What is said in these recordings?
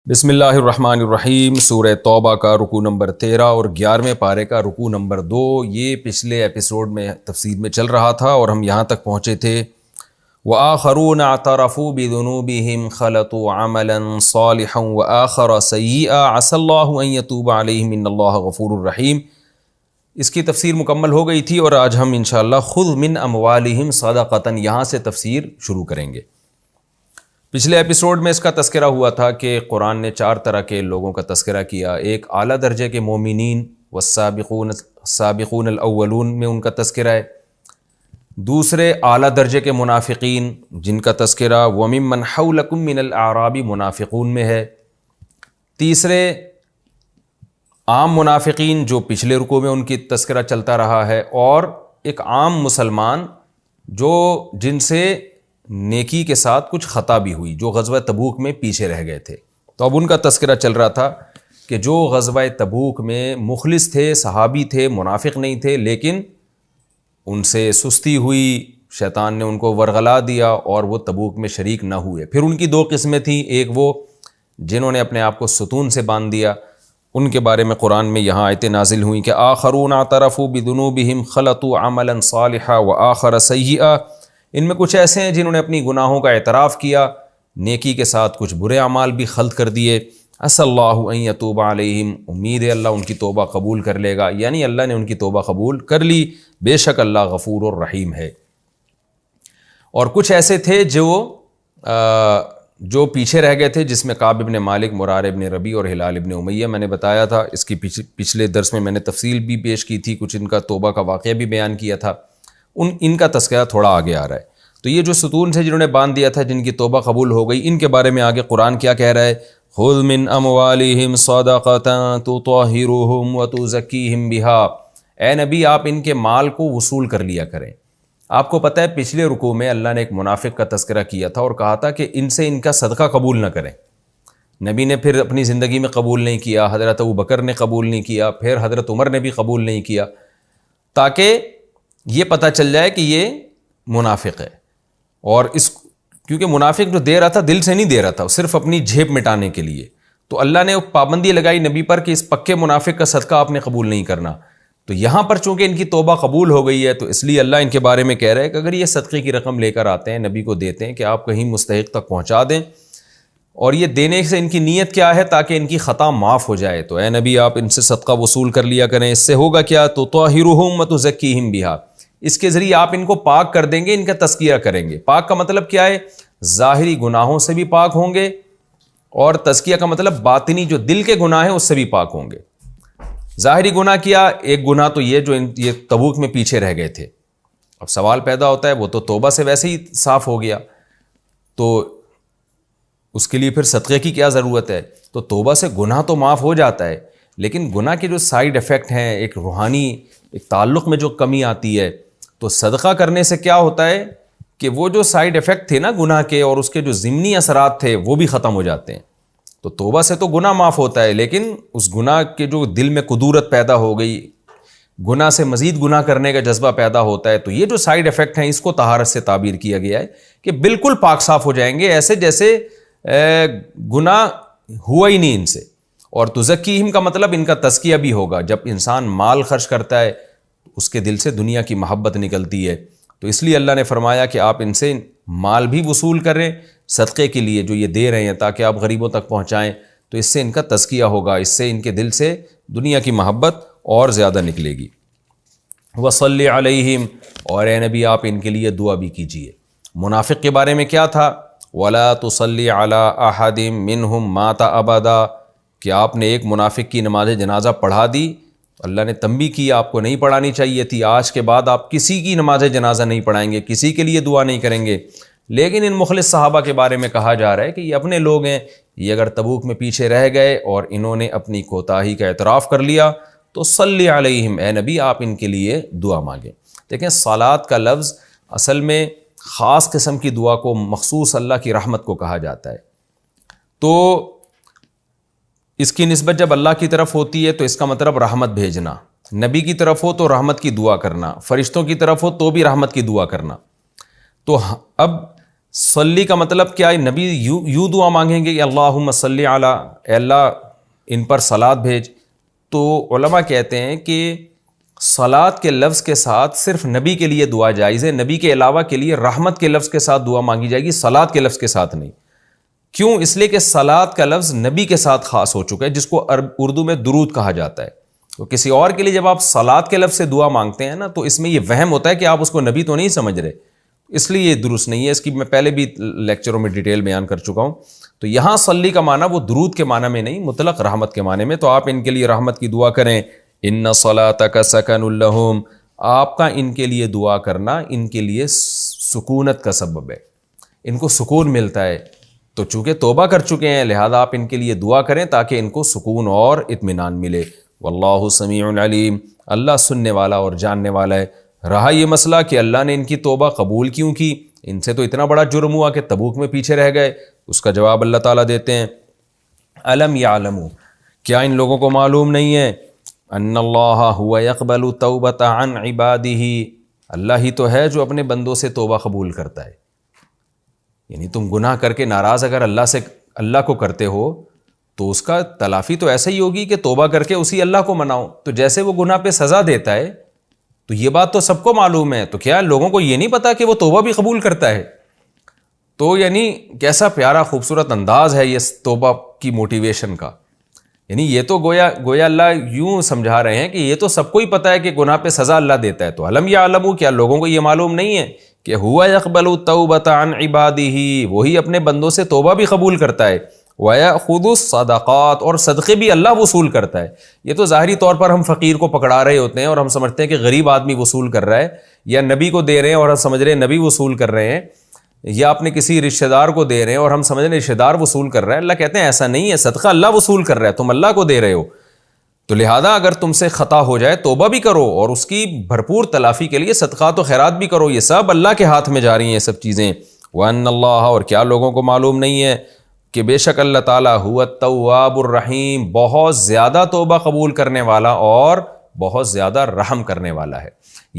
بسم اللہ الرحمن الرحیم۔ سورہ توبہ کا رکوع نمبر 13 اور 11ویں پارے کا رکوع نمبر 2، یہ پچھلے ایپیسوڈ میں تفسیر میں چل رہا تھا اور ہم یہاں تک پہنچے تھے وَآخَرُونَ اعْتَرَفُوا بِذُنُوبِهِمْ خَلَطُوا عَمَلًا صَالِحًا وَآخَرَ سَيِّئًا عَسَى اللَّهُ أَن يَتُوبَ عَلَيْهِمْ إِنَّ اللَّهَ غَفُورٌ رَحِيمٌ۔ اس کی تفسیر مکمل ہو گئی تھی اور آج ہم انشاءاللہ خُذْ مِنْ أَمْوَالِهِمْ صَدَقَةً یہاں سے تفسیر شروع کریں گے۔ پچھلے ایپیسوڈ میں اس کا تذکرہ ہوا تھا کہ قرآن نے 4 طرح کے لوگوں کا تذکرہ کیا۔ ایک اعلیٰ درجے کے مومنین والسابقون الاولون میں ان کا تذکرہ ہے۔ دوسرے اعلیٰ درجے کے منافقین جن کا تذکرہ وَمِمَّنْ حَوْلَكُم مِّنَ الْأَعْرَابِ منافقون میں ہے۔ تیسرے عام منافقین جو پچھلے رکوع میں ان کی تذکرہ چلتا رہا ہے، اور ایک عام مسلمان جن سے نیکی کے ساتھ کچھ خطا بھی ہوئی، جو غزوہ تبوک میں پیچھے رہ گئے تھے۔ تو اب ان کا تذکرہ چل رہا تھا کہ جو غزوہ تبوک میں مخلص تھے، صحابی تھے، منافق نہیں تھے، لیکن ان سے سستی ہوئی، شیطان نے ان کو ورغلا دیا اور وہ تبوک میں شریک نہ ہوئے۔ پھر ان کی 2 قسمیں تھیں، ایک وہ جنہوں نے اپنے آپ کو ستون سے باندھ دیا، ان کے بارے میں قرآن میں یہاں آیتیں نازل ہوئیں کہ آخرون اعترفوا بذنوبہم خلطوا عملا صالحا وآخر سیئا۔ ان میں کچھ ایسے ہیں جنہوں نے اپنی گناہوں کا اعتراف کیا، نیکی کے ساتھ کچھ برے اعمال بھی خلط کر دیے۔ عسى اللہ ان یتوب علیہم، امید ہے اللہ ان کی توبہ قبول کر لے گا، یعنی اللہ نے ان کی توبہ قبول کر لی، بے شک اللہ غفور الرحیم ہے۔ اور کچھ ایسے تھے جو پیچھے رہ گئے تھے، جس میں کعب ابن مالک، مرار ابن ربیع اور ہلال ابن امیہ، میں نے بتایا تھا، اس کی پچھلے درس میں نے تفصیل بھی پیش کی تھی، کچھ ان کا توبہ کا واقعہ بھی بیان کیا تھا۔ ان کا تذکرہ تھوڑا آگے آ رہا ہے۔ تو یہ جو ستون سے جنہوں نے باندھ دیا تھا، جن کی توبہ قبول ہو گئی، ان کے بارے میں آگے قرآن کیا کہہ رہا ہے؟ خُذْ مِنْ أَمْوَالِهِمْ صَدَقَةً تُطَهِّرُهُمْ وَتُزَكِّيهِمْ بِهَا۔ اے نبی، آپ ان کے مال کو وصول کر لیا کریں۔ آپ کو پتہ ہے پچھلے رکوع میں اللہ نے ایک منافق کا تذکرہ کیا تھا اور کہا تھا کہ ان سے ان کا صدقہ قبول نہ کریں۔ نبی نے پھر اپنی زندگی میں قبول نہیں کیا، حضرت ابوبکر نے قبول نہیں کیا، پھر حضرت عمر نے بھی قبول نہیں کیا، تاکہ یہ پتہ چل جائے کہ یہ منافق ہے۔ اور کیونکہ منافق جو دے رہا تھا دل سے نہیں دے رہا تھا، صرف اپنی جھیب مٹانے کے لیے، تو اللہ نے پابندی لگائی نبی پر کہ اس پکے منافق کا صدقہ آپ نے قبول نہیں کرنا۔ تو یہاں پر چونکہ ان کی توبہ قبول ہو گئی ہے، تو اس لیے اللہ ان کے بارے میں کہہ رہا ہے کہ اگر یہ صدقے کی رقم لے کر آتے ہیں، نبی کو دیتے ہیں کہ آپ کہیں مستحق تک پہنچا دیں، اور یہ دینے سے ان کی نیت کیا ہے؟ تاکہ ان کی خطا معاف ہو جائے، تو اے نبی آپ ان سے صدقہ وصول کر لیا کریں۔ اس سے ہوگا کیا؟ تطہرہم وتزکیہم بہا، اس کے ذریعے آپ ان کو پاک کر دیں گے، ان کا تزکیہ کریں گے۔ پاک کا مطلب کیا ہے؟ ظاہری گناہوں سے بھی پاک ہوں گے، اور تزکیہ کا مطلب باطنی جو دل کے گناہ ہیں اس سے بھی پاک ہوں گے۔ ظاہری گناہ کیا؟ ایک گناہ تو یہ تبوک میں پیچھے رہ گئے تھے۔ اب سوال پیدا ہوتا ہے، وہ تو توبہ سے ویسے ہی صاف ہو گیا، تو اس کے لیے پھر صدقے کی کیا ضرورت ہے؟ تو توبہ سے گناہ تو معاف ہو جاتا ہے، لیکن گناہ کے جو سائیڈ ایفیکٹ ہیں، ایک روحانی ایک تعلق میں جو کمی آتی ہے، تو صدقہ کرنے سے کیا ہوتا ہے کہ وہ جو سائیڈ ایفیکٹ تھے نا گناہ کے، اور اس کے جو ضمنی اثرات تھے، وہ بھی ختم ہو جاتے ہیں۔ تو توبہ سے تو گناہ معاف ہوتا ہے، لیکن اس گناہ کے جو دل میں قدورت پیدا ہو گئی، گناہ سے مزید گناہ کرنے کا جذبہ پیدا ہوتا ہے، تو یہ جو سائیڈ ایفیکٹ ہیں، اس کو طہارت سے تعبیر کیا گیا ہے کہ بالکل پاک صاف ہو جائیں گے، ایسے جیسے گناہ ہوا ہی نہیں ان سے۔ اور تزکیہم کا مطلب ان کا تزکیہ بھی ہوگا۔ جب انسان مال خرچ کرتا ہے، اس کے دل سے دنیا کی محبت نکلتی ہے، تو اس لیے اللہ نے فرمایا کہ آپ ان سے مال بھی وصول کریں صدقے کے لیے، جو یہ دے رہے ہیں تاکہ آپ غریبوں تک پہنچائیں، تو اس سے ان کا تزکیہ ہوگا، اس سے ان کے دل سے دنیا کی محبت اور زیادہ نکلے گی۔ وصلی علیہم، اور اے نبی آپ ان کے لیے دعا بھی کیجیے۔ منافق کے بارے میں کیا تھا؟ ولا تصلی علی احد منہم مات ابدا، کہ آپ نے ایک منافق کی نماز جنازہ پڑھا دی، اللہ نے تنبیہ کی آپ کو نہیں پڑھانی چاہیے تھی، آج کے بعد آپ کسی کی نماز جنازہ نہیں پڑھائیں گے، کسی کے لیے دعا نہیں کریں گے۔ لیکن ان مخلص صحابہ کے بارے میں کہا جا رہا ہے کہ یہ اپنے لوگ ہیں، یہ اگر تبوک میں پیچھے رہ گئے اور انہوں نے اپنی کوتاہی کا اعتراف کر لیا، تو صلی علیہم، اے نبی آپ ان کے لیے دعا مانگیں۔ دیکھیں صلات کا لفظ اصل میں خاص قسم کی دعا کو، مخصوص اللہ کی رحمت کو کہا جاتا ہے، تو اس کی نسبت جب اللہ کی طرف ہوتی ہے تو اس کا مطلب رحمت بھیجنا، نبی کی طرف ہو تو رحمت کی دعا کرنا، فرشتوں کی طرف ہو تو بھی رحمت کی دعا کرنا۔ تو اب صلی کا مطلب کیا ہے؟ نبی یوں دعا مانگیں گے کہ اللہم صلی علی، اے اللہ ان پر صلات بھیج. تو علماء کہتے ہیں کہ صلات کے لفظ کے ساتھ صرف نبی کے لیے دعا جائز ہے، نبی کے علاوہ کے لیے رحمت کے لفظ کے ساتھ دعا مانگی جائے گی، صلات کے لفظ کے ساتھ نہیں. کیوں؟ اس لیے کہ صلات کا لفظ نبی کے ساتھ خاص ہو چکا ہے، جس کو اردو میں درود کہا جاتا ہے. تو کسی اور کے لیے جب آپ صلات کے لفظ سے دعا مانگتے ہیں نا، تو اس میں یہ وہم ہوتا ہے کہ آپ اس کو نبی تو نہیں سمجھ رہے، اس لیے یہ درست نہیں ہے. اس کی میں پہلے بھی لیکچروں میں ڈیٹیل بیان کر چکا ہوں. تو یہاں صلی کا معنی وہ درود کے معنی میں نہیں، مطلق رحمت کے معنی میں. تو آپ ان کے لیے رحمت کی دعا کریں. ان صلاتک سکن لہم، آپ کا ان کے لیے دعا کرنا ان کے لیے سکونت کا سبب ہے، ان کو سکون ملتا ہے. تو چونکہ توبہ کر چکے ہیں لہذا آپ ان کے لیے دعا کریں تاکہ ان کو سکون اور اطمینان ملے. واللہ سمیع علیم، اللہ سننے والا اور جاننے والا ہے. رہا یہ مسئلہ کہ اللہ نے ان کی توبہ قبول کیوں کی، ان سے تو اتنا بڑا جرم ہوا کہ تبوک میں پیچھے رہ گئے، اس کا جواب اللہ تعالیٰ دیتے ہیں الم یعلموا، کیا ان لوگوں کو معلوم نہیں ہے ان اللہ هو يقبل التوبۃ عن عبادہ، اللہ ہی تو ہے جو اپنے بندوں سے توبہ قبول کرتا ہے. یعنی تم گناہ کر کے ناراض اگر اللہ کو کرتے ہو تو اس کا تلافی تو ایسا ہی ہوگی کہ توبہ کر کے اسی اللہ کو مناؤ. تو جیسے وہ گناہ پہ سزا دیتا ہے تو یہ بات تو سب کو معلوم ہے، تو کیا لوگوں کو یہ نہیں پتا کہ وہ توبہ بھی قبول کرتا ہے؟ تو یعنی کیسا پیارا خوبصورت انداز ہے یہ توبہ کی موٹیویشن کا. یعنی یہ تو گویا اللہ یوں سمجھا رہے ہیں کہ یہ تو سب کو ہی پتا ہے کہ گناہ پہ سزا اللہ دیتا ہے. تو الم یعلموا، کیا لوگوں کو یہ معلوم نہیں ہے کہ هو يقبل التوبۃ عن عبادہ، وہی اپنے بندوں سے توبہ بھی قبول کرتا ہے. وَيَأْخُذُ الصَّدَقَاتِ، اور صدقے بھی اللہ وصول کرتا ہے. یہ تو ظاہری طور پر ہم فقیر کو پکڑا رہے ہوتے ہیں اور ہم سمجھتے ہیں کہ غریب آدمی وصول کر رہا ہے، یا نبی کو دے رہے ہیں اور ہم سمجھ رہے ہیں نبی وصول کر رہے ہیں، یا اپنے کسی رشتہ دار کو دے رہے ہیں اور ہم سمجھ رہے ہیں رشتہ دار وصول کر رہا ہے. اللہ کہتے ہیں ایسا نہیں ہے، صدقہ اللہ وصول کر رہا ہے، تم اللہ کو دے رہے ہو. تو لہذا اگر تم سے خطا ہو جائے توبہ بھی کرو اور اس کی بھرپور تلافی کے لیے صدقات و خیرات بھی کرو. یہ سب اللہ کے ہاتھ میں جا رہی ہیں یہ سب چیزیں. وَأَنَّ اللَّهَ، اور کیا لوگوں کو معلوم نہیں ہے کہ بے شک اللہ تعالیٰ هُوَ التَّوَّابُ الرَّحِيمُ، بہت زیادہ توبہ قبول کرنے والا اور بہت زیادہ رحم کرنے والا ہے.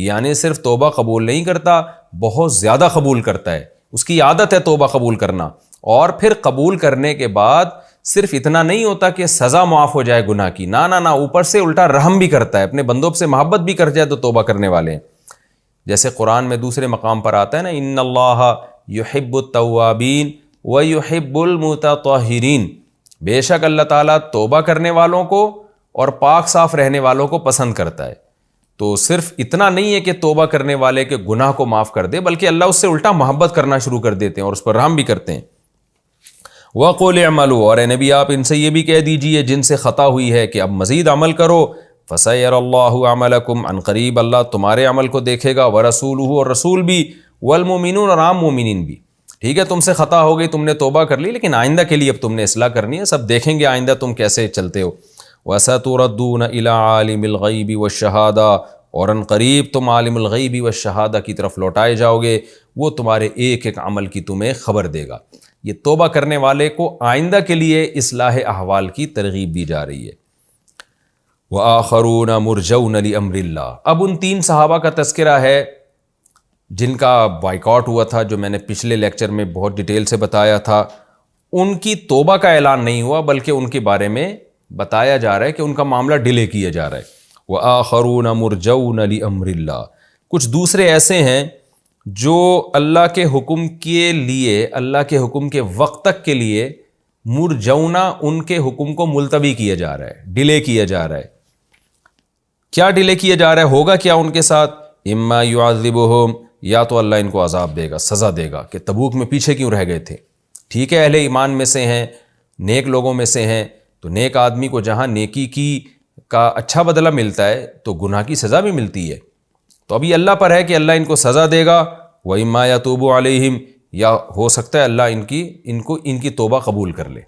یعنی صرف توبہ قبول نہیں کرتا، بہت زیادہ قبول کرتا ہے. اس کی عادت ہے توبہ قبول کرنا، اور پھر قبول کرنے کے بعد صرف اتنا نہیں ہوتا کہ سزا معاف ہو جائے گناہ کی، نہ اوپر سے الٹا رحم بھی کرتا ہے، اپنے بندوں سے محبت بھی کر جائے تو توبہ کرنے والے ہیں. جیسے قرآن میں دوسرے مقام پر آتا ہے نا، ان اللہ یحب التوابین ویحب المتطہرین، بے شک اللہ تعالیٰ توبہ کرنے والوں کو اور پاک صاف رہنے والوں کو پسند کرتا ہے. تو صرف اتنا نہیں ہے کہ توبہ کرنے والے کے گناہ کو معاف کر دے، بلکہ اللہ اس سے الٹا محبت کرنا شروع کر دیتے ہیں اور اس پر رحم بھی کرتے ہیں. وَقُلِ اعْمَلُوا، اور اے نبی آپ ان سے یہ بھی کہہ دیجئے جن سے خطا ہوئی ہے کہ اب مزید عمل کرو. فَسَيَرَ اللَّهُ عَمَلَكُمْ، عن قریب اللہ تمہارے عمل کو دیکھے گا. وَرَسُولُهُ، اور رسول بھی. وَالْمُؤْمِنُونَ، اور عام مومنین بھی. ٹھیک ہے تم سے خطا ہو گئی، تم نے توبہ کر لی، لیکن آئندہ کے لیے اب تم نے اصلاح کرنی ہے، سب دیکھیں گے آئندہ تم کیسے چلتے ہو. وَسَتُرَدُّونَ إِلَىٰ عَالِمِ الْغَيْبِ وَالشَّهَادَةِ، اور ان قریب تم عالم الغیب والشہادہ کی طرف لوٹائے جاؤ گے، وہ تمہارے ایک ایک عمل کی تمہیں خبر دے گا. یہ توبہ کرنے والے کو آئندہ کے لیے اصلاح احوال کی ترغیب دی جا رہی ہے. وَآخَرُونَ مُرْجَوْنَ لِأَمْرِ اللَّهِ، اب ان تین صحابہ کا تذکرہ ہے جن کا بائیکاٹ ہوا تھا، جو میں نے پچھلے لیکچر میں بہت ڈیٹیل سے بتایا تھا. ان کی توبہ کا اعلان نہیں ہوا بلکہ ان کے بارے میں بتایا جا رہا ہے کہ ان کا معاملہ ڈیلے کیا جا رہا ہے. وَآخَرُونَ مُرْجَوْنَ لِأَمْرِ اللَّهِ، کچھ دوسرے ایسے ہیں جو اللہ کے حکم کے لیے، اللہ کے حکم کے وقت تک کے لیے مرجونا، ان کے حکم کو ملتوی کیا جا رہا ہے، ڈیلے کیا جا رہا ہے. کیا ڈیلے کیا جا رہا ہے؟ ہوگا کیا ان کے ساتھ؟ اما یعذبہم، یا تو اللہ ان کو عذاب دے گا، سزا دے گا کہ تبوک میں پیچھے کیوں رہ گئے تھے. ٹھیک ہے اہل ایمان میں سے ہیں، نیک لوگوں میں سے ہیں، تو نیک آدمی کو جہاں نیکی کی کا اچھا بدلہ ملتا ہے تو گناہ کی سزا بھی ملتی ہے. تو ابھی اللہ پر ہے کہ اللہ ان کو سزا دے گا. وَإِمَّا يَتُوبُ عَلَيْهِمْ، یا ہو سکتا ہے اللہ ان کی توبہ قبول کر لے.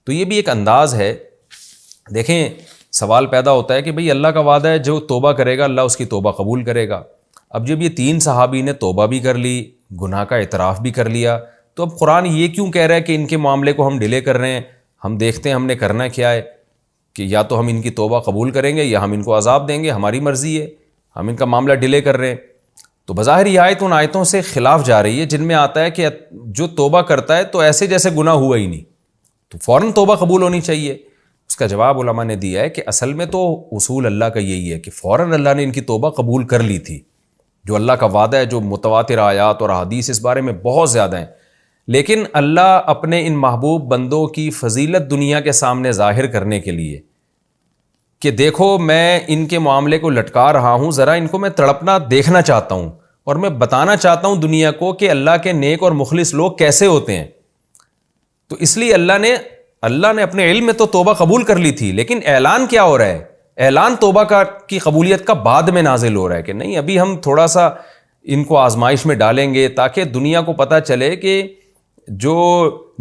تو یہ بھی ایک انداز ہے. دیکھیں سوال پیدا ہوتا ہے کہ بھئی اللہ کا وعدہ ہے جو توبہ کرے گا اللہ اس کی توبہ قبول کرے گا. اب جب یہ تین صحابی نے توبہ بھی کر لی، گناہ کا اعتراف بھی کر لیا، تو اب قرآن یہ کیوں کہہ رہا ہے کہ ان کے معاملے کو ہم ڈیلے کر رہے ہیں؟ ہم دیکھتے ہیں ہم نے کرنا کیا ہے، کہ یا تو ہم ان کی توبہ قبول کریں گے یا ہم ان کو عذاب دیں گے، ہماری مرضی ہے، ہم ان کا معاملہ ڈیلے کر رہے ہیں. تو بظاہر یہ آیت ان آیتوں سے خلاف جا رہی ہے جن میں آتا ہے کہ جو توبہ کرتا ہے تو ایسے جیسے گناہ ہوا ہی نہیں، تو فوراً توبہ قبول ہونی چاہیے۔ اس کا جواب علماء نے دیا ہے کہ اصل میں تو اصول اللہ کا یہی ہے کہ فوراً اللہ نے ان کی توبہ قبول کر لی تھی، جو اللہ کا وعدہ ہے، جو متواتر آیات اور احادیث اس بارے میں بہت زیادہ ہیں، لیکن اللہ اپنے ان محبوب بندوں کی فضیلت دنیا کے سامنے ظاہر کرنے کے لیے کہ دیکھو میں ان کے معاملے کو لٹکا رہا ہوں، ذرا ان کو میں تڑپنا دیکھنا چاہتا ہوں، اور میں بتانا چاہتا ہوں دنیا کو کہ اللہ کے نیک اور مخلص لوگ کیسے ہوتے ہیں۔ تو اس لیے اللہ نے اپنے علم میں تو توبہ قبول کر لی تھی، لیکن اعلان کیا ہو رہا ہے؟ اعلان توبہ کی قبولیت کا بعد میں نازل ہو رہا ہے کہ نہیں، ابھی ہم تھوڑا سا ان کو آزمائش میں ڈالیں گے تاکہ دنیا کو پتہ چلے کہ جو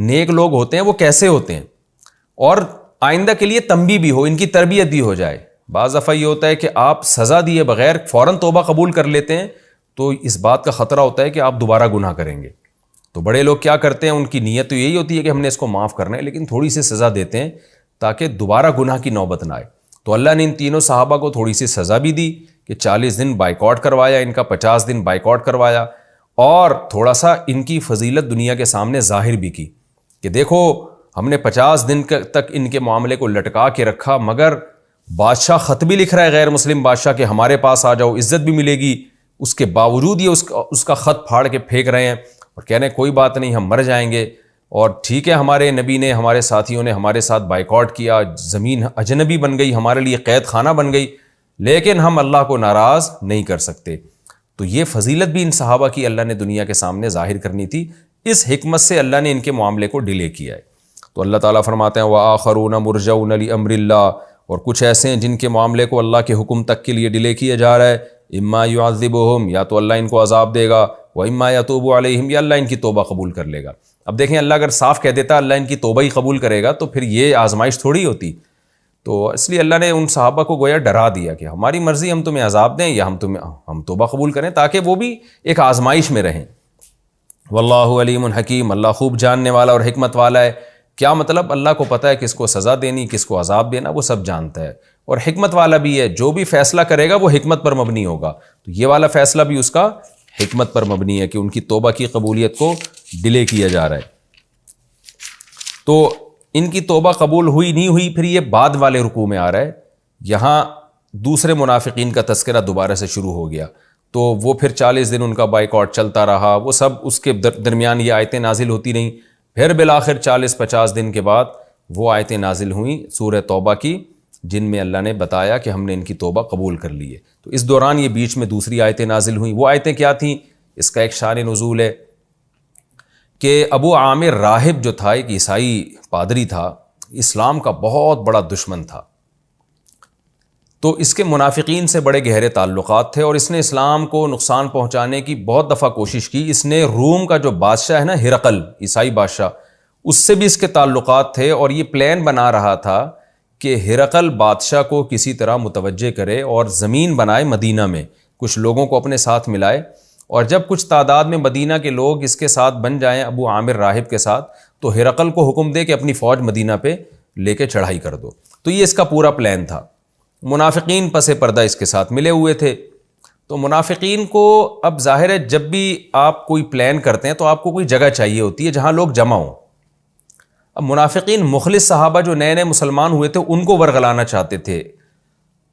نیک لوگ ہوتے ہیں وہ کیسے ہوتے ہیں، اور آئندہ کے لیے تنبیہ بھی ہو، ان کی تربیت بھی ہو جائے۔ بعض دفعہ یہ ہوتا ہے کہ آپ سزا دیے بغیر فوراً توبہ قبول کر لیتے ہیں تو اس بات کا خطرہ ہوتا ہے کہ آپ دوبارہ گناہ کریں گے۔ تو بڑے لوگ کیا کرتے ہیں، ان کی نیت تو یہی ہوتی ہے کہ ہم نے اس کو معاف کرنا ہے، لیکن تھوڑی سی سزا دیتے ہیں تاکہ دوبارہ گناہ کی نوبت نہ آئے۔ تو اللہ نے ان تینوں صحابہ کو تھوڑی سی سزا بھی دی کہ 40 دن بائیکاٹ کروایا، ان کا 50 دن بائیکاٹ کروایا، اور تھوڑا سا ان کی فضیلت دنیا کے سامنے ظاہر بھی کی کہ دیکھو ہم نے 50 دن تک ان کے معاملے کو لٹکا کے رکھا، مگر بادشاہ خط بھی لکھ رہا ہے غیر مسلم بادشاہ کہ ہمارے پاس آ جاؤ، عزت بھی ملے گی، اس کے باوجود یہ اس کا خط پھاڑ کے پھینک رہے ہیں اور کہہ رہے ہیں کوئی بات نہیں، ہم مر جائیں گے۔ اور ٹھیک ہے، ہمارے نبی نے، ہمارے ساتھیوں نے ہمارے ساتھ بائیکاٹ کیا، زمین اجنبی بن گئی، ہمارے لیے قید خانہ بن گئی، لیکن ہم اللہ کو ناراض نہیں کر سکتے۔ تو یہ فضیلت بھی ان صحابہ کی اللہ نے دنیا کے سامنے ظاہر کرنی تھی، اس حکمت سے اللہ نے ان کے معاملے کو ڈیلے کیا ہے۔ تو اللہ تعالیٰ فرماتے ہیں وَآخَرُونَ مُرْجَوْنَ لِأَمْرِ اللَّهِ، اور کچھ ایسے ہیں جن کے معاملے کو اللہ کے حکم تک کے لیے ڈیلے کیا جا رہا ہے، اما يعذبهم، یا تو اللہ ان کو عذاب دے گا، وَإِمَّا يَتُوبُ عَلَيْهِمْ، یا اللہ ان کی توبہ قبول کر لے گا۔ اب دیکھیں اللہ اگر صاف کہہ دیتا اللہ ان کی توبہ ہی قبول کرے گا تو پھر یہ آزمائش تھوڑی ہوتی۔ تو اس لیے اللہ نے ان صحابہ کو گویا ڈرا دیا کہ ہماری مرضی، ہم تمہیں عذاب دیں یا ہم توبہ قبول کریں، تاکہ وہ بھی ایک آزمائش میں رہیں۔ واللہ علیم حکیم، اللہ خوب جاننے والا اور حکمت والا ہے۔ کیا مطلب؟ اللہ کو پتہ ہے کس کو سزا دینی، کس کو عذاب دینا، وہ سب جانتا ہے، اور حکمت والا بھی ہے، جو بھی فیصلہ کرے گا وہ حکمت پر مبنی ہوگا۔ تو یہ والا فیصلہ بھی اس کا حکمت پر مبنی ہے کہ ان کی توبہ کی قبولیت کو ڈیلے کیا جا رہا ہے۔ تو ان کی توبہ قبول ہوئی نہیں ہوئی، پھر یہ بعد والے رکوع میں آ رہا ہے، یہاں دوسرے منافقین کا تذکرہ دوبارہ سے شروع ہو گیا۔ تو وہ پھر 40 دن ان کا بائیکاٹ چلتا رہا، وہ سب اس کے درمیان یہ آیتیں نازل ہوتی رہیں، پھر بالآخر 40-50 دن کے بعد وہ آیتیں نازل ہوئیں سورہ توبہ کی، جن میں اللہ نے بتایا کہ ہم نے ان کی توبہ قبول کر لی ہے۔ تو اس دوران یہ بیچ میں دوسری آیتیں نازل ہوئیں۔ وہ آیتیں کیا تھیں؟ اس کا ایک شان نزول ہے کہ ابو عامر راہب جو تھا، ایک عیسائی پادری تھا، اسلام کا بہت بڑا دشمن تھا، تو اس کے منافقین سے بڑے گہرے تعلقات تھے، اور اس نے اسلام کو نقصان پہنچانے کی بہت دفعہ کوشش کی۔ اس نے روم کا جو بادشاہ ہے نا، ہرقل، عیسائی بادشاہ، اس سے بھی اس کے تعلقات تھے، اور یہ پلان بنا رہا تھا کہ ہرقل بادشاہ کو کسی طرح متوجہ کرے اور زمین بنائے مدینہ میں، کچھ لوگوں کو اپنے ساتھ ملائے، اور جب کچھ تعداد میں مدینہ کے لوگ اس کے ساتھ بن جائیں ابو عامر راہب کے ساتھ، تو ہرقل کو حکم دے کہ اپنی فوج مدینہ پہ لے کے چڑھائی کر دو۔ تو یہ اس کا پورا پلان تھا۔ منافقین پس پردہ اس کے ساتھ ملے ہوئے تھے۔ تو منافقین کو اب ظاہر ہے جب بھی آپ کوئی پلان کرتے ہیں تو آپ کو کوئی جگہ چاہیے ہوتی ہے جہاں لوگ جمع ہوں۔ اب منافقین مخلص صحابہ جو نئے نئے مسلمان ہوئے تھے ان کو ورغلانا چاہتے تھے۔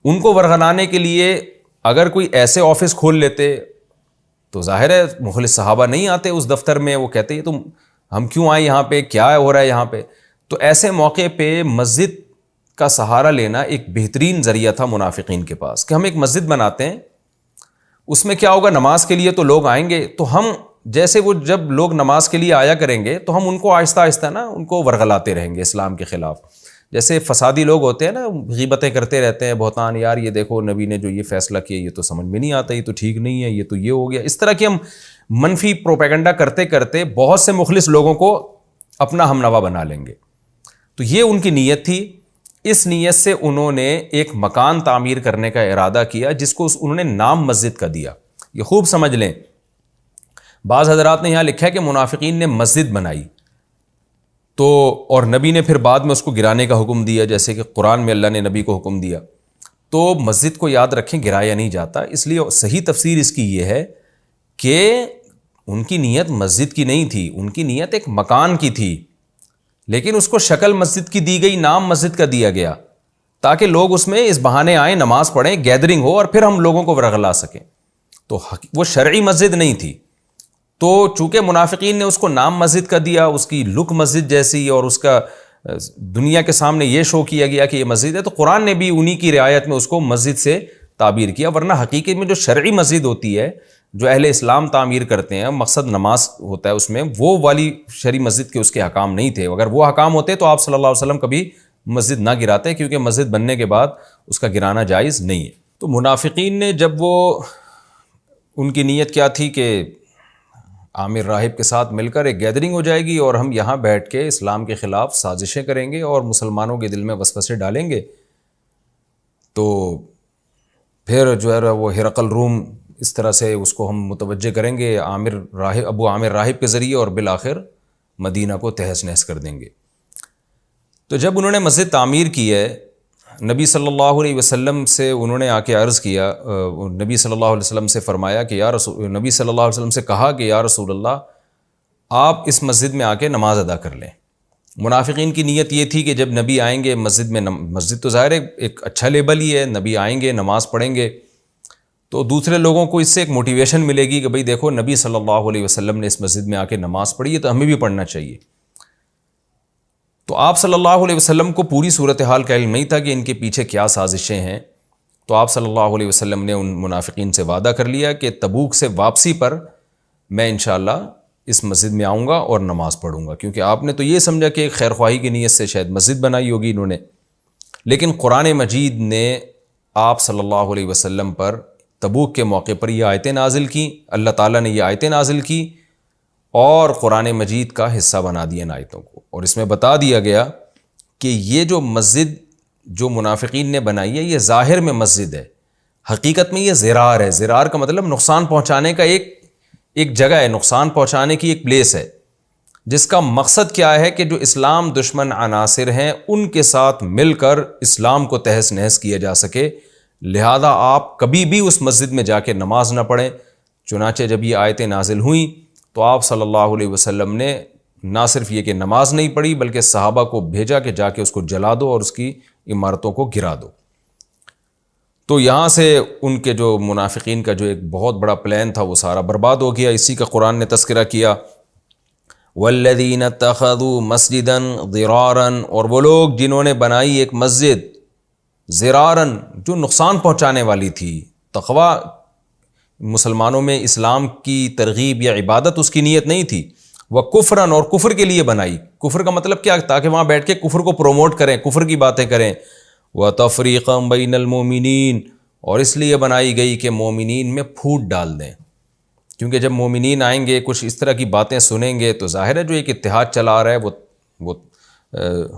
ان کو ورغلانے کے لیے اگر کوئی ایسے آفس کھول لیتے تو ظاہر ہے مخلص صحابہ نہیں آتے اس دفتر میں، وہ کہتے ہیں تم ہم کیوں آئے یہاں پہ، کیا ہو رہا ہے یہاں پہ۔ تو ایسے موقع پہ مسجد کا سہارا لینا ایک بہترین ذریعہ تھا منافقین کے پاس، کہ ہم ایک مسجد بناتے ہیں، اس میں کیا ہوگا، نماز کے لیے تو لوگ آئیں گے، تو ہم جیسے وہ جب لوگ نماز کے لیے آیا کریں گے تو ہم ان کو آہستہ آہستہ ان کو ورغلاتے رہیں گے اسلام کے خلاف۔ جیسے فسادی لوگ ہوتے ہیں نا، غیبتیں کرتے رہتے ہیں، بہتان، یار یہ دیکھو نبی نے جو یہ فیصلہ کیا یہ تو سمجھ میں نہیں آتا، یہ تو ٹھیک نہیں ہے، یہ تو یہ ہو گیا۔ اس طرح کی ہم منفی پروپیگنڈا کرتے کرتے بہت سے مخلص لوگوں کو اپنا ہم نوا بنا لیں گے۔ تو یہ ان کی نیت تھی۔ اس نیت سے انہوں نے ایک مکان تعمیر کرنے کا ارادہ کیا جس کو انہوں نے نام مسجد کا دیا۔ یہ خوب سمجھ لیں، بعض حضرات نے یہاں لکھا ہے کہ منافقین نے مسجد بنائی تو، اور نبی نے پھر بعد میں اس کو گرانے کا حکم دیا، جیسے کہ قرآن میں اللہ نے نبی کو حکم دیا۔ تو مسجد کو یاد رکھیں گرایا نہیں جاتا، اس لیے صحیح تفسیر اس کی یہ ہے کہ ان کی نیت مسجد کی نہیں تھی، ان کی نیت ایک مکان کی تھی، لیکن اس کو شکل مسجد کی دی گئی، نام مسجد کا دیا گیا، تاکہ لوگ اس میں اس بہانے آئیں، نماز پڑھیں، گیدرنگ ہو، اور پھر ہم لوگوں کو ورغلا سکیں۔ تو وہ شرعی مسجد نہیں تھی۔ تو چونکہ منافقین نے اس کو نام مسجد کا دیا، اس کی لک مسجد جیسی، اور اس کا دنیا کے سامنے یہ شو کیا گیا کہ یہ مسجد ہے، تو قرآن نے بھی انہی کی رعایت میں اس کو مسجد سے تعبیر کیا۔ ورنہ حقیقت میں جو شرعی مسجد ہوتی ہے، جو اہل اسلام تعمیر کرتے ہیں، مقصد نماز ہوتا ہے اس میں، وہ والی شرعی مسجد کے اس کے حکام نہیں تھے۔ اگر وہ حکام ہوتے تو آپ صلی اللہ علیہ وسلم کبھی مسجد نہ گراتے، کیونکہ مسجد بننے کے بعد اس کا گرانا جائز نہیں ہے۔ تو منافقین نے جب وہ، ان کی نیت کیا تھی کہ عامر راہب کے ساتھ مل کر ایک گیدرنگ ہو جائے گی اور ہم یہاں بیٹھ کے اسلام کے خلاف سازشیں کریں گے اور مسلمانوں کے دل میں وسوسے ڈالیں گے، تو پھر جو ہے وہ ہرقل روم اس طرح سے اس کو ہم متوجہ کریں گے ابو عامر راہب کے ذریعے، اور بالآخر مدینہ کو تہس نہس کر دیں گے۔ تو جب انہوں نے مسجد تعمیر کی ہے، نبی صلی اللہ علیہ وسلم سے انہوں نے آ کے عرض کیا، نبی صلی اللہ علیہ وسلم سے فرمایا کہ نبی صلی اللہ علیہ وسلم سے کہا کہ یا رسول اللہ، آپ اس مسجد میں آ کے نماز ادا کر لیں۔ منافقین کی نیت یہ تھی کہ جب نبی آئیں گے مسجد میں، مسجد تو ظاہر ہے ایک اچھا لیبل ہی ہے، نبی آئیں گے نماز پڑھیں گے تو دوسرے لوگوں کو اس سے ایک موٹیویشن ملے گی کہ بھئی دیکھو نبی صلی اللہ علیہ وسلم نے اس مسجد میں آ کے نماز پڑھی ہے تو ہمیں بھی پڑھنا چاہیے۔ تو آپ صلی اللہ علیہ وسلم کو پوری صورتحال کا علم نہیں تھا کہ ان کے پیچھے کیا سازشیں ہیں، تو آپ صلی اللہ علیہ وسلم نے ان منافقین سے وعدہ کر لیا کہ تبوک سے واپسی پر میں انشاءاللہ اس مسجد میں آؤں گا اور نماز پڑھوں گا، کیونکہ آپ نے تو یہ سمجھا کہ ایک خیر خواہی کی نیت سے شاید مسجد بنائی ہوگی انہوں نے، لیکن قرآن مجید نے آپ صلی اللہ علیہ وسلم پر تبوک کے موقع پر یہ آیتیں نازل کی، اللہ تعالیٰ نے یہ آیتیں نازل کی اور قرآن مجید کا حصہ بنا دیا ان آیتوں کو، اور اس میں بتا دیا گیا کہ یہ جو مسجد جو منافقین نے بنائی ہے یہ ظاہر میں مسجد ہے، حقیقت میں یہ زرار ہے۔ زرار کا مطلب نقصان پہنچانے کا ایک جگہ ہے، نقصان پہنچانے کی ایک پلیس ہے، جس کا مقصد کیا ہے کہ جو اسلام دشمن عناصر ہیں ان کے ساتھ مل کر اسلام کو تہس نہس کیا جا سکے، لہذا آپ کبھی بھی اس مسجد میں جا کے نماز نہ پڑھیں۔ چنانچہ جب یہ آیتیں نازل ہوئیں تو آپ صلی اللہ علیہ وسلم نے نہ صرف یہ کہ نماز نہیں پڑھی بلکہ صحابہ کو بھیجا کہ جا کے اس کو جلا دو اور اس کی عمارتوں کو گرا دو۔ تو یہاں سے ان کے جو منافقین کا جو ایک بہت بڑا پلان تھا وہ سارا برباد ہو گیا۔ اسی کا قرآن نے تذکرہ کیا، والذین اتخذوا مسجدا ضرارا، اور وہ لوگ جنہوں نے بنائی ایک مسجد ضرارا جو نقصان پہنچانے والی تھی۔ تقویٰ مسلمانوں میں اسلام کی ترغیب یا عبادت اس کی نیت نہیں تھی، وہ کفرن، اور کفر کے لیے بنائی۔ کفر کا مطلب کیا؟ تاکہ وہاں بیٹھ کے کفر کو پروموٹ کریں، کفر کی باتیں کریں۔ وَتَفْرِيقًا بَيْنَ الْمُؤْمِنِينَ، اور اس لیے بنائی گئی کہ مومنین میں پھوٹ ڈال دیں، کیونکہ جب مومنین آئیں گے کچھ اس طرح کی باتیں سنیں گے تو ظاہر ہے جو ایک اتحاد چلا رہا ہے وہ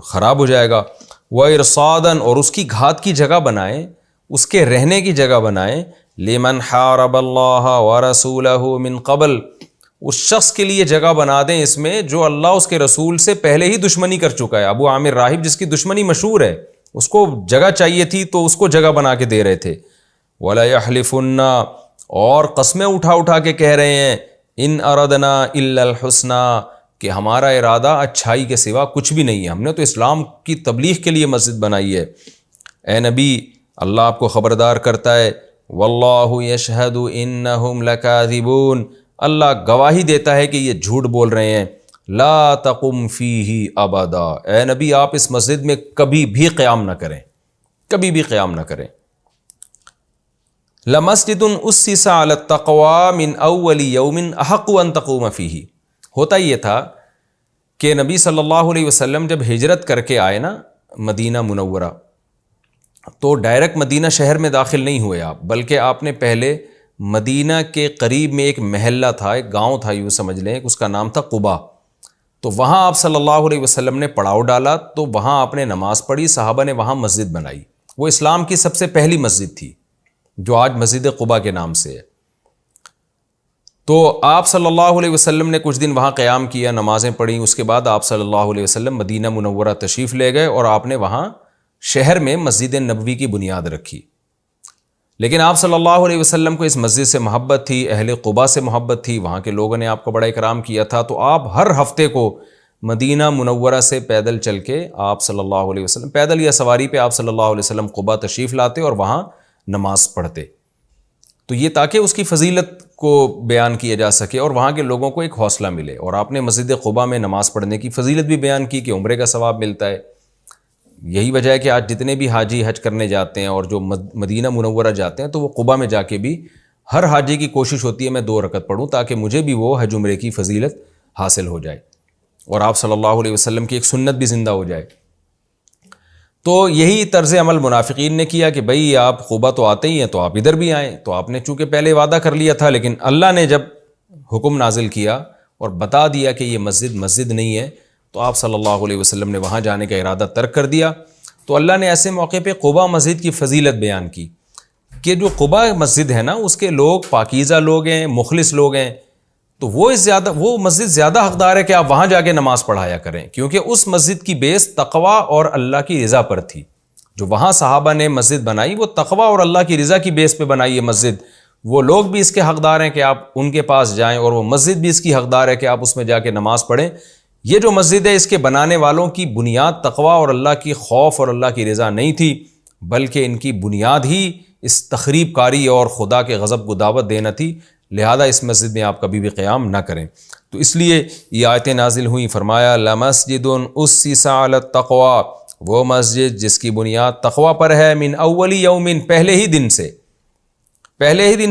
خراب ہو جائے گا۔ وَإِرْصَادًا، اور اس کی گھات کی جگہ بنائیں، اس کے رہنے کی جگہ بنائیں۔ لِمَنْ حَارَبَ اللَّهَ وَرَسُولَهُ مِنْ قَبْلُ، اس شخص کے لیے جگہ بنا دیں اس میں جو اللہ اس کے رسول سے پہلے ہی دشمنی کر چکا ہے۔ ابو عامر راہب جس کی دشمنی مشہور ہے، اس کو جگہ چاہیے تھی تو اس کو جگہ بنا کے دے رہے تھے۔ وَلَا يَحْلِفُنَّ، اور قسمیں اٹھا اٹھا کے کہہ رہے ہیں، إِنْ أَرَدْنَا إِلَّا الْحُسْنَى، کہ ہمارا ارادہ اچھائی کے سوا کچھ بھی نہیں ہے، ہم نے تو اسلام کی تبلیغ کے لیے مسجد بنائی ہے۔ اے نبی، اللہ آپ کو خبردار کرتا ہے، وَاللَّهُ يَشْهَدُ إِنَّهُمْ لَكَاذِبُونَ، اللہ گواہی دیتا ہے کہ یہ جھوٹ بول رہے ہیں۔ لا تقم فیہ ابدا، اے نبی آپ اس مسجد میں کبھی بھی قیام نہ کریں، کبھی بھی قیام نہ کریں۔ لمسجد اسس علی التقوی من اول یوم احق ان تقوم فیہ، ہوتا یہ تھا کہ نبی صلی اللہ علیہ وسلم جب ہجرت کر کے آئے نا مدینہ منورہ، تو ڈائریکٹ مدینہ شہر میں داخل نہیں ہوئے آپ، بلکہ آپ نے پہلے مدینہ کے قریب میں ایک محلہ تھا، ایک گاؤں تھا یوں سمجھ لیں، اس کا نام تھا قبا، تو وہاں آپ صلی اللہ علیہ وسلم نے پڑاؤ ڈالا، تو وہاں آپ نے نماز پڑھی، صحابہ نے وہاں مسجد بنائی۔ وہ اسلام کی سب سے پہلی مسجد تھی جو آج مسجد قبا کے نام سے ہے۔ تو آپ صلی اللہ علیہ وسلم نے کچھ دن وہاں قیام کیا، نمازیں پڑھیں، اس کے بعد آپ صلی اللہ علیہ وسلم مدینہ منورہ تشریف لے گئے اور آپ نے وہاں شہر میں مسجد نبوی کی بنیاد رکھی۔ لیکن آپ صلی اللہ علیہ وسلم کو اس مسجد سے محبت تھی، اہل قباء سے محبت تھی، وہاں کے لوگوں نے آپ کا بڑا اکرام کیا تھا، تو آپ ہر ہفتے کو مدینہ منورہ سے پیدل چل کے آپ صلی اللہ علیہ وسلم، پیدل یا سواری پہ آپ صلی اللہ علیہ وسلم قباء تشریف لاتے اور وہاں نماز پڑھتے. تو یہ تاکہ اس کی فضیلت کو بیان کیا جا سکے اور وہاں کے لوگوں کو ایک حوصلہ ملے. اور آپ نے مسجد قباء میں نماز پڑھنے کی فضیلت بھی بیان کی کہ عمرے کا ثواب ملتا ہے. یہی وجہ ہے کہ آج جتنے بھی حاجی حج کرنے جاتے ہیں اور جو مدینہ منورہ جاتے ہیں تو وہ قباء میں جا کے بھی ہر حاجی کی کوشش ہوتی ہے میں 2 رکعت پڑھوں تاکہ مجھے بھی وہ حج عمرے کی فضیلت حاصل ہو جائے اور آپ صلی اللہ علیہ وسلم کی ایک سنت بھی زندہ ہو جائے. تو یہی طرز عمل منافقین نے کیا کہ بھئی آپ قباء تو آتے ہی ہیں تو آپ ادھر بھی آئیں. تو آپ نے چونکہ پہلے وعدہ کر لیا تھا، لیکن اللہ نے جب حکم نازل کیا اور بتا دیا کہ یہ مسجد نہیں ہے تو آپ صلی اللہ علیہ وسلم نے وہاں جانے کا ارادہ ترک کر دیا. تو اللہ نے ایسے موقع پہ قباء مسجد کی فضیلت بیان کی کہ جو قباء مسجد ہے نا اس کے لوگ پاکیزہ لوگ ہیں، مخلص لوگ ہیں، تو وہ مسجد زیادہ حقدار ہے کہ آپ وہاں جا کے نماز پڑھایا کریں، کیونکہ اس مسجد کی بیس تقوی اور اللہ کی رضا پر تھی. جو وہاں صحابہ نے مسجد بنائی وہ تقوی اور اللہ کی رضا کی بیس پہ بنائی ہے مسجد. وہ لوگ بھی اس کے حقدار ہیں کہ آپ ان کے پاس جائیں اور وہ مسجد بھی اس کی حقدار ہے کہ آپ اس میں جا کے نماز پڑھیں. یہ جو مسجد ہے اس کے بنانے والوں کی بنیاد تقوی اور اللہ کی خوف اور اللہ کی رضا نہیں تھی، بلکہ ان کی بنیاد ہی اس تخریب کاری اور خدا کے غضب کو دعوت دینا تھی. لہذا اس مسجد میں آپ کبھی بھی قیام نہ کریں. تو اس لیے یہ آیتیں نازل ہوئیں، فرمایا لمسجد اسس علی التقوی، وہ مسجد جس کی بنیاد تقوی پر ہے، من اول یوم، پہلے ہی دن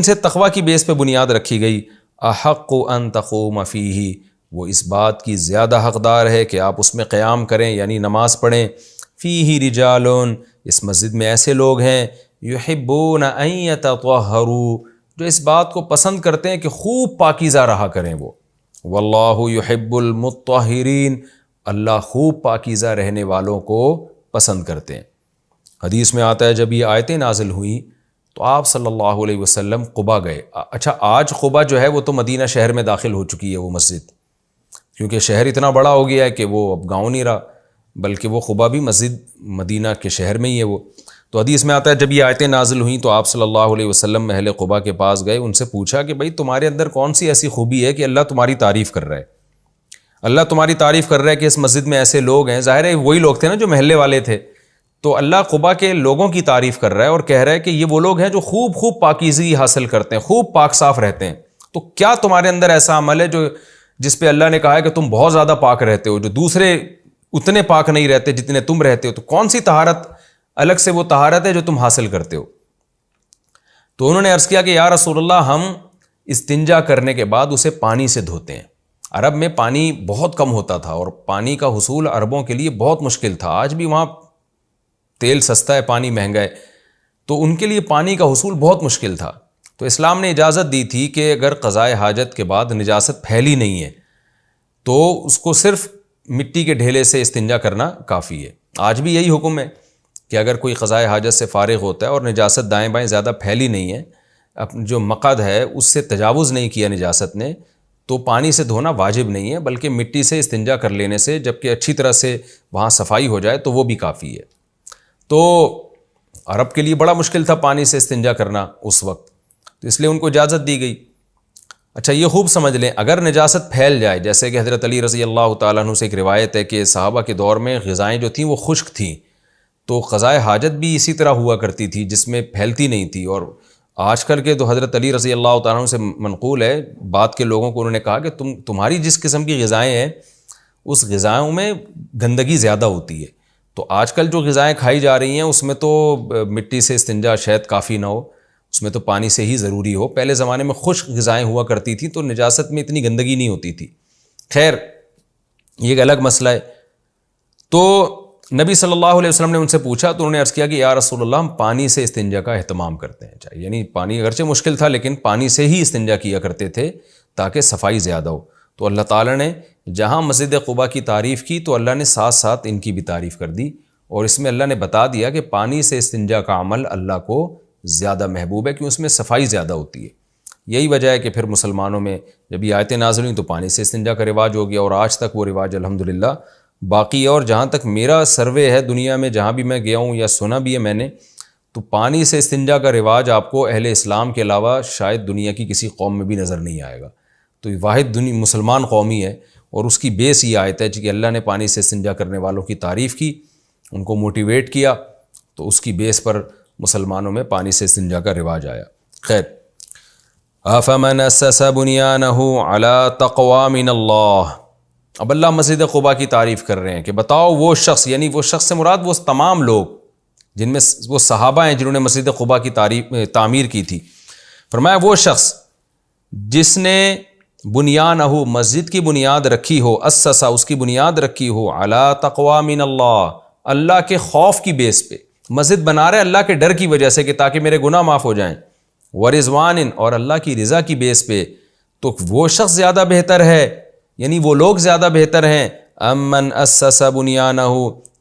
سے تقوی کی بیس پہ بنیاد رکھی گئی، احق ان تقوم فیہ، وہ اس بات کی زیادہ حقدار ہے کہ آپ اس میں قیام کریں یعنی نماز پڑھیں. فیہ رجال، اس مسجد میں ایسے لوگ ہیں، یحبون ان یتطہروا، جو اس بات کو پسند کرتے ہیں کہ خوب پاکیزہ رہا کریں وہ. واللہ یحب المطہرین، اللہ خوب پاکیزہ رہنے والوں کو پسند کرتے ہیں. حدیث میں آتا ہے جب یہ آیتیں نازل ہوئیں تو آپ صلی اللہ علیہ وسلم قباء گئے. اچھا آج قباء جو ہے وہ تو مدینہ شہر میں داخل ہو چکی ہے وہ مسجد، کیونکہ شہر اتنا بڑا ہو گیا ہے کہ وہ اب گاؤں نہیں رہا، بلکہ وہ قباء بھی مسجد مدینہ کے شہر میں ہی ہے وہ. تو حدیث میں آتا ہے جب یہ آیتیں نازل ہوئیں تو آپ صلی اللہ علیہ وسلم اہل قباء کے پاس گئے، ان سے پوچھا کہ بھئی تمہارے اندر کون سی ایسی خوبی ہے کہ اللہ تمہاری تعریف کر رہا ہے، اللہ تمہاری تعریف کر رہا ہے کہ اس مسجد میں ایسے لوگ ہیں. ظاہر ہے وہی لوگ تھے نا جو محلے والے تھے، تو اللہ قباء کے لوگوں کی تعریف کر رہا ہے اور کہہ رہا ہے کہ یہ وہ لوگ ہیں جو خوب پاکیزگی حاصل کرتے ہیں، خوب پاک صاف رہتے ہیں. تو کیا تمہارے اندر ایسا عمل ہے جس پہ اللہ نے کہا ہے کہ تم بہت زیادہ پاک رہتے ہو، جو دوسرے اتنے پاک نہیں رہتے جتنے تم رہتے ہو؟ تو کون سی طہارت الگ سے وہ طہارت ہے جو تم حاصل کرتے ہو؟ تو انہوں نے عرض کیا کہ یا رسول اللہ، ہم استنجا کرنے کے بعد اسے پانی سے دھوتے ہیں. عرب میں پانی بہت کم ہوتا تھا اور پانی کا حصول عربوں کے لیے بہت مشکل تھا. آج بھی وہاں تیل سستا ہے، پانی مہنگا ہے، تو ان کے لیے پانی کا حصول بہت مشکل تھا. تو اسلام نے اجازت دی تھی کہ اگر قضائے حاجت کے بعد نجاست پھیلی نہیں ہے تو اس کو صرف مٹی کے ڈھیلے سے استنجا کرنا کافی ہے. آج بھی یہی حکم ہے کہ اگر کوئی قضائے حاجت سے فارغ ہوتا ہے اور نجاست دائیں بائیں زیادہ پھیلی نہیں ہے، جو مقد ہے اس سے تجاوز نہیں کیا نجاست نے، تو پانی سے دھونا واجب نہیں ہے، بلکہ مٹی سے استنجا کر لینے سے جبکہ اچھی طرح سے وہاں صفائی ہو جائے تو وہ بھی کافی ہے. تو عرب کے لیے بڑا مشکل تھا پانی سے استنجا کرنا اس وقت، تو اس لیے ان کو اجازت دی گئی. اچھا یہ خوب سمجھ لیں، اگر نجاست پھیل جائے، جیسے کہ حضرت علی رضی اللہ تعالیٰ عنہ سے ایک روایت ہے کہ صحابہ کے دور میں غذائیں جو تھیں وہ خشک تھیں، تو قضائے حاجت بھی اسی طرح ہوا کرتی تھی جس میں پھیلتی نہیں تھی. اور آج کل کے تو حضرت علی رضی اللہ تعالیٰ عنہ سے منقول ہے بعد کے لوگوں کو، انہوں نے کہا کہ تمہاری جس قسم کی غذائیں ہیں اس غذاؤں میں گندگی زیادہ ہوتی ہے. تو آج کل جو غذائیں کھائی جا رہی ہیں اس میں تو مٹی سے استنجا شاید کافی نہ ہو، اس میں تو پانی سے ہی ضروری ہو. پہلے زمانے میں خشک غذائیں ہوا کرتی تھیں تو نجاست میں اتنی گندگی نہیں ہوتی تھی. خیر یہ ایک الگ مسئلہ ہے. تو نبی صلی اللہ علیہ وسلم نے ان سے پوچھا تو انہوں نے عرض کیا کہ یا رسول اللہ، ہم پانی سے استنجا کا اہتمام کرتے ہیں. یعنی پانی اگرچہ مشکل تھا لیکن پانی سے ہی استنجا کیا کرتے تھے تاکہ صفائی زیادہ ہو. تو اللہ تعالیٰ نے جہاں مسجد قباء کی تعریف کی تو اللہ نے ساتھ ساتھ ان کی بھی تعریف کر دی، اور اس میں اللہ نے بتا دیا کہ پانی سے استنجا کا عمل اللہ کو زیادہ محبوب ہے، کیوں اس میں صفائی زیادہ ہوتی ہے. یہی وجہ ہے کہ پھر مسلمانوں میں جب یہ آیتیں نازل ہوئیں تو پانی سے استنجا کا رواج ہو گیا، اور آج تک وہ رواج الحمدللہ باقی ہے. اور جہاں تک میرا سروے ہے دنیا میں، جہاں بھی میں گیا ہوں یا سنا بھی ہے میں نے، تو پانی سے استنجا کا رواج آپ کو اہل اسلام کے علاوہ شاید دنیا کی کسی قوم میں بھی نظر نہیں آئے گا. تو یہ واحد مسلمان قومی ہے، اور اس کی بیس یہ آیت ہے کہ اللہ نے پانی سے استنجا کرنے والوں کی تعریف کی، ان کو موٹیویٹ کیا، تو اس کی بیس پر مسلمانوں میں پانی سے استنجا کا رواج آیا. خیر، افمن اسس بنیانہ علی تقوی من اللہ. اب اللہ مسجد قباء کی تعریف کر رہے ہیں کہ بتاؤ وہ شخص، یعنی وہ شخص سے مراد وہ تمام لوگ جن میں وہ صحابہ ہیں جنہوں نے مسجد قباء کی تعمیر کی تھی. فرمایا وہ شخص جس نے بنیانہ، مسجد کی بنیاد رکھی ہو، اسسا، اس کی بنیاد رکھی ہو، علی تقوی من اللہ، اللہ کے خوف کی بیس پہ. مسجد بنا رہے اللہ کے ڈر کی وجہ سے کہ تاکہ میرے گناہ معاف ہو جائیں. ورضوان، اور اللہ کی رضا کی بیس پہ، تو وہ شخص زیادہ بہتر ہے، یعنی وہ لوگ زیادہ بہتر ہیں. امن اسس بنیانہ،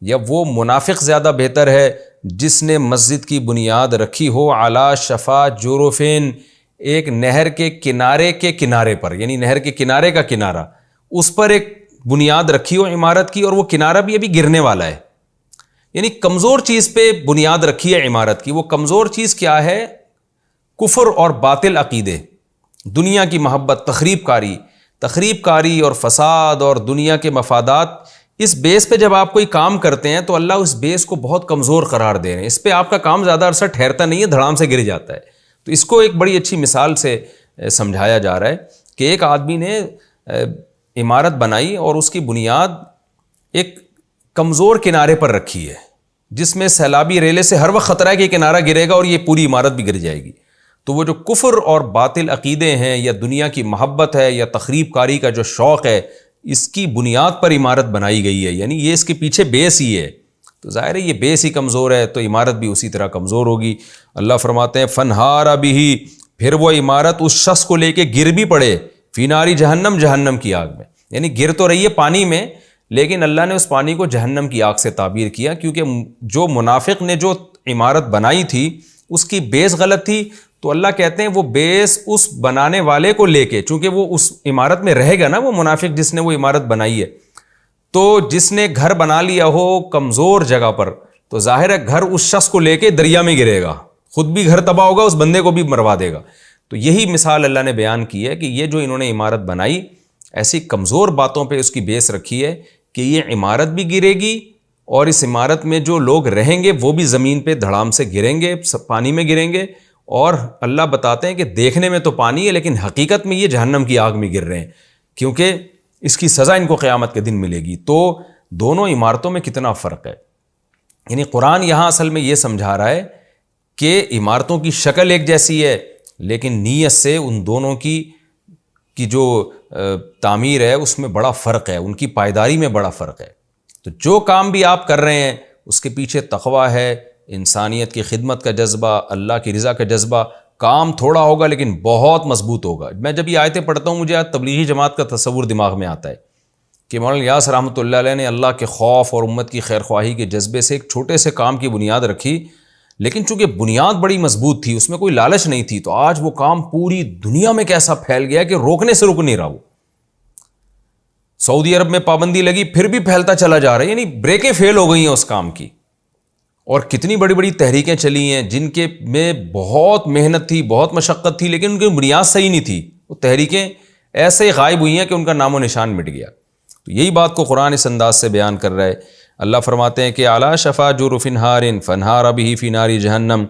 یا وہ منافق زیادہ بہتر ہے جس نے مسجد کی بنیاد رکھی ہو علی شفا جرفین، ایک نہر کے کنارے پر، یعنی نہر کے کنارے کا کنارہ، اس پر ایک بنیاد رکھی ہو عمارت کی، اور وہ کنارہ بھی ابھی گرنے والا ہے. یعنی کمزور چیز پہ بنیاد رکھی ہے عمارت کی. وہ کمزور چیز کیا ہے؟ کفر اور باطل عقیدے، دنیا کی محبت، تخریب کاری اور فساد اور دنیا کے مفادات. اس بیس پہ جب آپ کوئی کام کرتے ہیں تو اللہ اس بیس کو بہت کمزور قرار دے رہے ہیں. اس پہ آپ کا کام زیادہ عرصہ ٹھہرتا نہیں ہے، دھڑام سے گر جاتا ہے. تو اس کو ایک بڑی اچھی مثال سے سمجھایا جا رہا ہے کہ ایک آدمی نے عمارت بنائی اور اس کی بنیاد ایک کمزور کنارے پر رکھی ہے، جس میں سیلابی ریلے سے ہر وقت خطرہ ہے کہ کنارہ گرے گا اور یہ پوری عمارت بھی گر جائے گی. تو وہ جو کفر اور باطل عقیدے ہیں، یا دنیا کی محبت ہے، یا تخریب کاری کا جو شوق ہے، اس کی بنیاد پر عمارت بنائی گئی ہے، یعنی یہ اس کے پیچھے بیس ہی ہے. تو ظاہر ہے یہ بیس ہی کمزور ہے تو عمارت بھی اسی طرح کمزور ہوگی. اللہ فرماتے ہیں فنہار بہ، پھر وہ عمارت اس شخص کو لے کے گر بھی پڑے، فی ناری جہنم، جہنم کی آگ میں. یعنی گر تو رہی ہے پانی میں، لیکن اللہ نے اس پانی کو جہنم کی آگ سے تعبیر کیا، کیونکہ جو منافق نے جو عمارت بنائی تھی اس کی بیس غلط تھی. تو اللہ کہتے ہیں وہ بیس اس بنانے والے کو لے کے، چونکہ وہ اس عمارت میں رہے گا نا، وہ منافق جس نے وہ عمارت بنائی ہے، تو جس نے گھر بنا لیا ہو کمزور جگہ پر، تو ظاہر ہے گھر اس شخص کو لے کے دریا میں گرے گا، خود بھی گھر تباہ ہوگا، اس بندے کو بھی مروا دے گا. تو یہی مثال اللہ نے بیان کی ہے کہ یہ جو انہوں نے عمارت بنائی، ایسی کمزور باتوں پہ اس کی بیس رکھی ہے کہ یہ عمارت بھی گرے گی، اور اس عمارت میں جو لوگ رہیں گے وہ بھی زمین پہ دھڑام سے گریں گے، پانی میں گریں گے. اور اللہ بتاتے ہیں کہ دیکھنے میں تو پانی ہے لیکن حقیقت میں یہ جہنم کی آگ میں گر رہے ہیں، کیونکہ اس کی سزا ان کو قیامت کے دن ملے گی. تو دونوں عمارتوں میں کتنا فرق ہے. یعنی قرآن یہاں اصل میں یہ سمجھا رہا ہے کہ عمارتوں کی شکل ایک جیسی ہے، لیکن نیت سے ان دونوں کی جو تعمیر ہے اس میں بڑا فرق ہے، ان کی پائیداری میں بڑا فرق ہے. تو جو کام بھی آپ کر رہے ہیں اس کے پیچھے تقویٰ ہے، انسانیت کی خدمت کا جذبہ، اللہ کی رضا کا جذبہ. کام تھوڑا ہوگا لیکن بہت مضبوط ہوگا. میں جب یہ آیتیں پڑھتا ہوں مجھے آج تبلیغی جماعت کا تصور دماغ میں آتا ہے کہ مولانا الیاس رحمۃ اللہ علیہ نے اللہ کے خوف اور امت کی خیر خواہی کے جذبے سے ایک چھوٹے سے کام کی بنیاد رکھی، لیکن چونکہ بنیاد بڑی مضبوط تھی، اس میں کوئی لالچ نہیں تھی، تو آج وہ کام پوری دنیا میں کیسا پھیل گیا کہ روکنے سے رک نہیں رہا. وہ سعودی عرب میں پابندی لگی پھر بھی پھیلتا چلا جا رہا ہے، یعنی بریکیں فیل ہو گئی ہیں اس کام کی. اور کتنی بڑی بڑی تحریکیں چلی ہیں جن کے میں بہت محنت تھی، بہت مشقت تھی، لیکن ان کی بنیاد صحیح نہیں تھی. وہ تحریکیں ایسے ہی غائب ہوئی ہیں کہ ان کا نام و نشان مٹ گیا. تو یہی بات کو قرآن اس انداز سے بیان کر رہا ہے. اللہ فرماتے ہیں کہ اعلیٰ شفا جرف ہار فنہار بہ فی نار جہنم،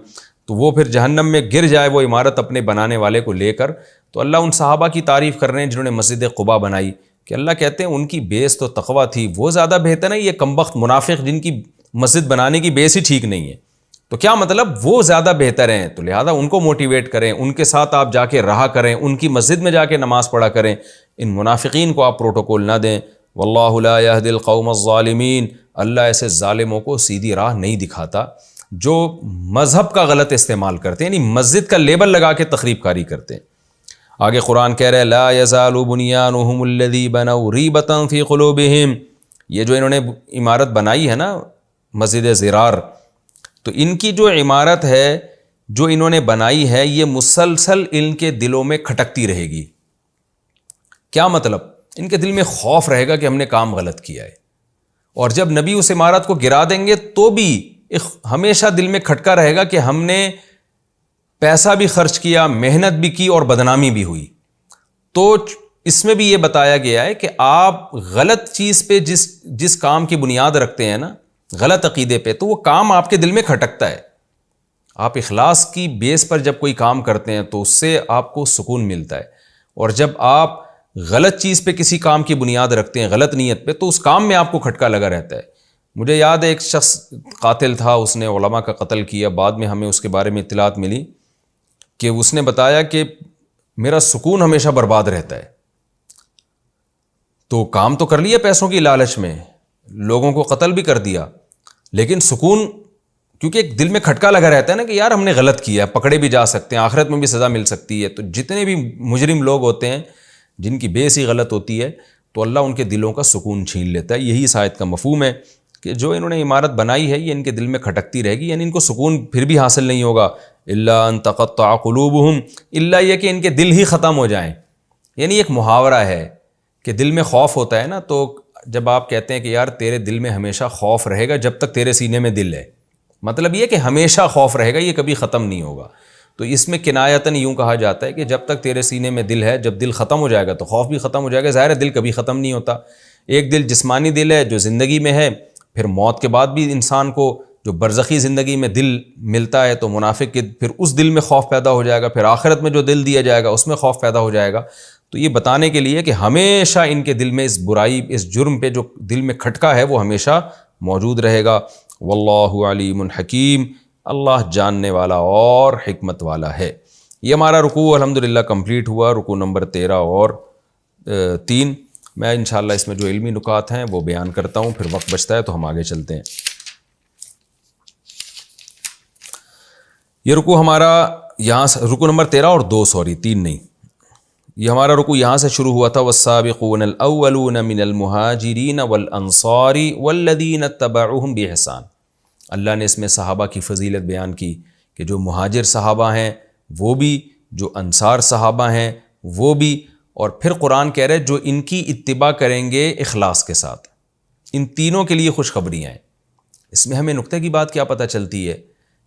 تو وہ پھر جہنم میں گر جائے وہ عمارت اپنے بنانے والے کو لے کر. تو اللہ ان صحابہ کی تعریف کر رہے ہیں جنہوں نے مسجد قباء بنائی، کہ اللہ کہتے ہیں ان کی بیس تو تقویٰ تھی، وہ زیادہ بہتر ہے، یہ کمبخت منافق جن کی مسجد بنانے کی بیس ہی ٹھیک نہیں ہے. تو کیا مطلب؟ وہ زیادہ بہتر ہیں، تو لہٰذا ان کو موٹیویٹ کریں، ان کے ساتھ آپ جا کے رہا کریں، ان کی مسجد میں جا کے نماز پڑھا کریں. ان منافقین کو آپ پروٹوکول نہ دیں. واللہ لا یہدی القوم الظالمین، اللہ ایسے ظالموں کو سیدھی راہ نہیں دکھاتا جو مذہب کا غلط استعمال کرتے ہیں، یعنی مسجد کا لیبل لگا کے تخریب کاری کرتے ہیں. آگے قرآن کہہ رہے ہیں لا یزال بنیانہم الذی بنوا ریبۃ فی قلوبہم، یہ جو انہوں نے عمارت بنائی ہے نا مسجد زرار، تو ان کی جو عمارت ہے جو انہوں نے بنائی ہے یہ مسلسل ان کے دلوں میں کھٹکتی رہے گی. کیا مطلب؟ ان کے دل میں خوف رہے گا کہ ہم نے کام غلط کیا ہے، اور جب نبی اس عمارت کو گرا دیں گے تو بھی ہمیشہ دل میں کھٹکا رہے گا کہ ہم نے پیسہ بھی خرچ کیا، محنت بھی کی اور بدنامی بھی ہوئی. تو اس میں بھی یہ بتایا گیا ہے کہ آپ غلط چیز پہ جس کام کی بنیاد رکھتے ہیں نا، غلط عقیدے پہ، تو وہ کام آپ کے دل میں کھٹکتا ہے. آپ اخلاص کی بیس پر جب کوئی کام کرتے ہیں تو اس سے آپ کو سکون ملتا ہے، اور جب آپ غلط چیز پہ کسی کام کی بنیاد رکھتے ہیں، غلط نیت پہ، تو اس کام میں آپ کو کھٹکا لگا رہتا ہے. مجھے یاد ہے ایک شخص قاتل تھا، اس نے علماء کا قتل کیا. بعد میں ہمیں اس کے بارے میں اطلاعات ملی کہ اس نے بتایا کہ میرا سکون ہمیشہ برباد رہتا ہے. تو کام تو کر لیا پیسوں کی لالچ میں، لوگوں کو قتل بھی کر دیا، لیکن سکون، کیونکہ ایک دل میں کھٹکا لگا رہتا ہے نا کہ یار ہم نے غلط کیا، پکڑے بھی جا سکتے ہیں، آخرت میں بھی سزا مل سکتی ہے. تو جتنے بھی مجرم لوگ ہوتے ہیں جن کی بیس ہی غلط ہوتی ہے، تو اللہ ان کے دلوں کا سکون چھین لیتا ہے. یہی اس آیت کا مفہوم ہے کہ جو انہوں نے عمارت بنائی ہے یہ ان کے دل میں کھٹکتی رہے گی، یعنی ان کو سکون پھر بھی حاصل نہیں ہوگا. الا ان تقطع قلوبہم، الا یہ کہ ان کے دل ہی ختم ہو جائیں. یعنی ایک محاورہ ہے کہ دل میں خوف ہوتا ہے نا، تو جب آپ کہتے ہیں کہ یار تیرے دل میں ہمیشہ خوف رہے گا جب تک تیرے سینے میں دل ہے، مطلب یہ کہ ہمیشہ خوف رہے گا، یہ کبھی ختم نہیں ہوگا. تو اس میں کنایتاً یوں کہا جاتا ہے کہ جب تک تیرے سینے میں دل ہے، جب دل ختم ہو جائے گا تو خوف بھی ختم ہو جائے گا. ظاہر ہے دل کبھی ختم نہیں ہوتا. ایک دل جسمانی دل ہے جو زندگی میں ہے، پھر موت کے بعد بھی انسان کو جو برزخی زندگی میں دل ملتا ہے تو منافق کے پھر اس دل میں خوف پیدا ہو جائے گا، پھر آخرت میں جو دل دیا جائے گا اس میں خوف پیدا ہو جائے گا. تو یہ بتانے کے لیے کہ ہمیشہ ان کے دل میں اس برائی، اس جرم پہ جو دل میں کھٹکا ہے وہ ہمیشہ موجود رہے گا. واللہ علیم حکیم، اللہ جاننے والا اور حکمت والا ہے. یہ ہمارا رکوع الحمدللہ کمپلیٹ ہوا، رکوع نمبر 13 اور 3. میں انشاءاللہ اس میں جو علمی نکات ہیں وہ بیان کرتا ہوں، پھر وقت بچتا ہے تو ہم آگے چلتے ہیں. یہ رکوع ہمارا یہاں سے رکوع نمبر 13 اور 2 3 نہیں، یہ ہمارا رکوع یہاں سے شروع ہوا تھا. والسابقون الاولون من المہاجرین والانصار والذین اتبعوہم باحسان. اللہ نے اس میں صحابہ کی فضیلت بیان کی کہ جو مہاجر صحابہ ہیں وہ بھی، جو انصار صحابہ ہیں وہ بھی، اور پھر قرآن کہہ رہے جو ان کی اتباع کریں گے اخلاص کے ساتھ. ان تینوں کے لیے خوشخبریاں ہیں. اس میں ہمیں نقطے کی بات کیا پتہ چلتی ہے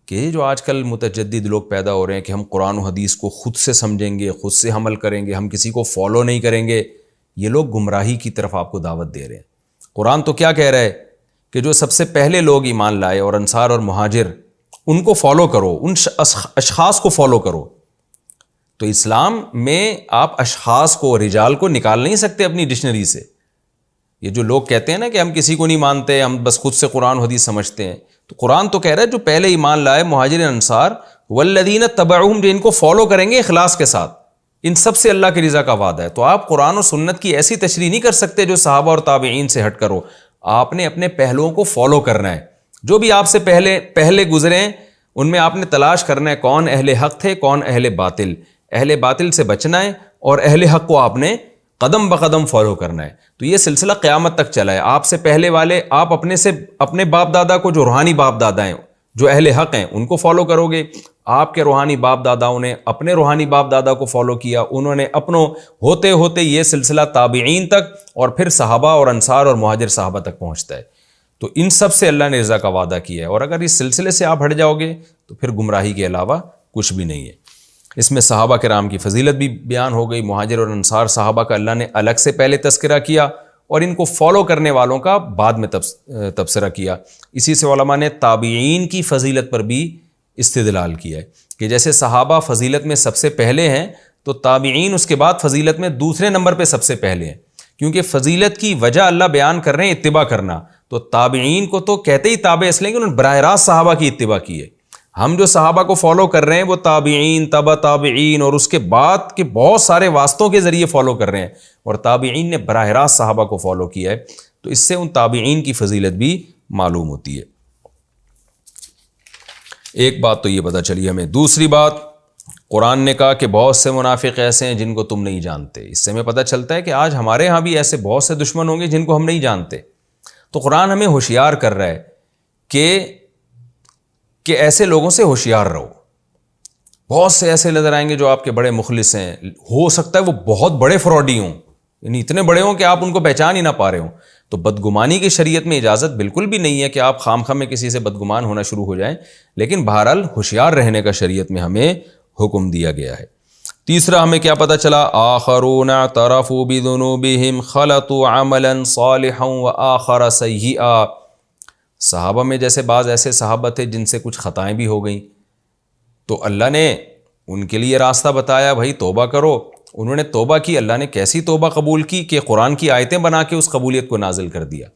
کہ جو آج کل متجدد لوگ پیدا ہو رہے ہیں کہ ہم قرآن و حدیث کو خود سے سمجھیں گے، خود سے عمل کریں گے، ہم کسی کو فالو نہیں کریں گے، یہ لوگ گمراہی کی طرف آپ کو دعوت دے رہے ہیں. قرآن تو کیا کہہ رہا ہے کہ جو سب سے پہلے لوگ ایمان لائے اور انصار اور مہاجر، ان کو فالو کرو، ان اشخاص کو فالو کرو. تو اسلام میں آپ اشخاص کو، رجال کو نکال نہیں سکتے اپنی ڈکشنری سے. یہ جو لوگ کہتے ہیں نا کہ ہم کسی کو نہیں مانتے، ہم بس خود سے قرآن و حدیث سمجھتے ہیں، تو قرآن تو کہہ رہا ہے جو پہلے ایمان لائے مہاجر انصار والذین تبعوہم، جو ان کو فالو کریں گے اخلاص کے ساتھ، ان سب سے اللہ کی رضا کا وعدہ ہے. تو آپ قرآن و سنت کی ایسی تشریح نہیں کر سکتے جو صحابہ اور تابعین سے ہٹ کرو. آپ نے اپنے پہلوؤں کو فالو کرنا ہے. جو بھی آپ سے پہلے گزرے ہیں ان میں آپ نے تلاش کرنا ہے کون اہل حق تھے، کون اہل باطل. اہل باطل سے بچنا ہے اور اہل حق کو آپ نے قدم بقدم فالو کرنا ہے. تو یہ سلسلہ قیامت تک چلا ہے. آپ سے پہلے والے، آپ اپنے باپ دادا کو، جو روحانی باپ دادا ہیں، جو اہل حق ہیں، ان کو فالو کرو گے. آپ کے روحانی باپ داداؤں نے اپنے روحانی باپ دادا کو فالو کیا، انہوں نے اپنوں ہوتے ہوتے یہ سلسلہ تابعین تک اور پھر صحابہ اور انصار اور مہاجر صحابہ تک پہنچتا ہے. تو ان سب سے اللہ نے رضا کا وعدہ کیا ہے، اور اگر اس سلسلے سے آپ ہٹ جاؤ گے تو پھر گمراہی کے علاوہ کچھ بھی نہیں ہے. اس میں صحابہ کرام کی فضیلت بھی بیان ہو گئی. مہاجر اور انصار صحابہ کا اللہ نے الگ سے پہلے تذکرہ کیا اور ان کو فالو کرنے والوں کا بعد میں تبصرہ کیا. اسی سے علماء نے تابعین کی فضیلت پر بھی استدلال کیا ہے کہ جیسے صحابہ فضیلت میں سب سے پہلے ہیں تو تابعین اس کے بعد فضیلت میں دوسرے نمبر پہ سب سے پہلے ہیں. کیونکہ فضیلت کی وجہ اللہ بیان کر رہے ہیں اتباع کرنا. تو تابعین کو تو کہتے ہی تابع اس لیے کہ انہوں نے براہ راست صحابہ کی اتباع کی ہے. ہم جو صحابہ کو فالو کر رہے ہیں وہ تابعین، تبع تابعین اور اس کے بعد کے بہت سارے واسطوں کے ذریعے فالو کر رہے ہیں، اور تابعین نے براہ راست صحابہ کو فالو کیا ہے. تو اس سے ان تابعین کی فضیلت بھی معلوم ہوتی ہے. ایک بات تو یہ پتہ چلی ہمیں. دوسری بات، قرآن نے کہا کہ بہت سے منافق ایسے ہیں جن کو تم نہیں جانتے. اس سے ہمیں پتہ چلتا ہے کہ آج ہمارے ہاں بھی ایسے بہت سے دشمن ہوں گے جن کو ہم نہیں جانتے. تو قرآن ہمیں ہوشیار کر رہا ہے کہ ایسے لوگوں سے ہوشیار رہو. بہت سے ایسے نظر آئیں گے جو آپ کے بڑے مخلص ہیں، ہو سکتا ہے وہ بہت بڑے فراڈی ہوں، یعنی اتنے بڑے ہوں کہ آپ ان کو پہچان ہی نہ پا رہے ہوں. تو بدگمانی کی شریعت میں اجازت بالکل بھی نہیں ہے کہ آپ خام خواہ میں کسی سے بدگمان ہونا شروع ہو جائیں، لیکن بہرحال ہوشیار رہنے کا شریعت میں ہمیں حکم دیا گیا ہے۔ تیسرا ہمیں کیا پتہ چلا، آخرون اعترفوا بذنوبہم خلطوا عملا صالحا وآخر سیئا۔ صحابہ میں جیسے بعض ایسے صحابہ تھے جن سے کچھ خطائیں بھی ہو گئیں، تو اللہ نے ان کے لیے راستہ بتایا، بھائی توبہ کرو۔ انہوں نے توبہ کی، اللہ نے کیسی توبہ قبول کی کہ قرآن کی آیتیں بنا کے اس قبولیت کو نازل کر دیا۔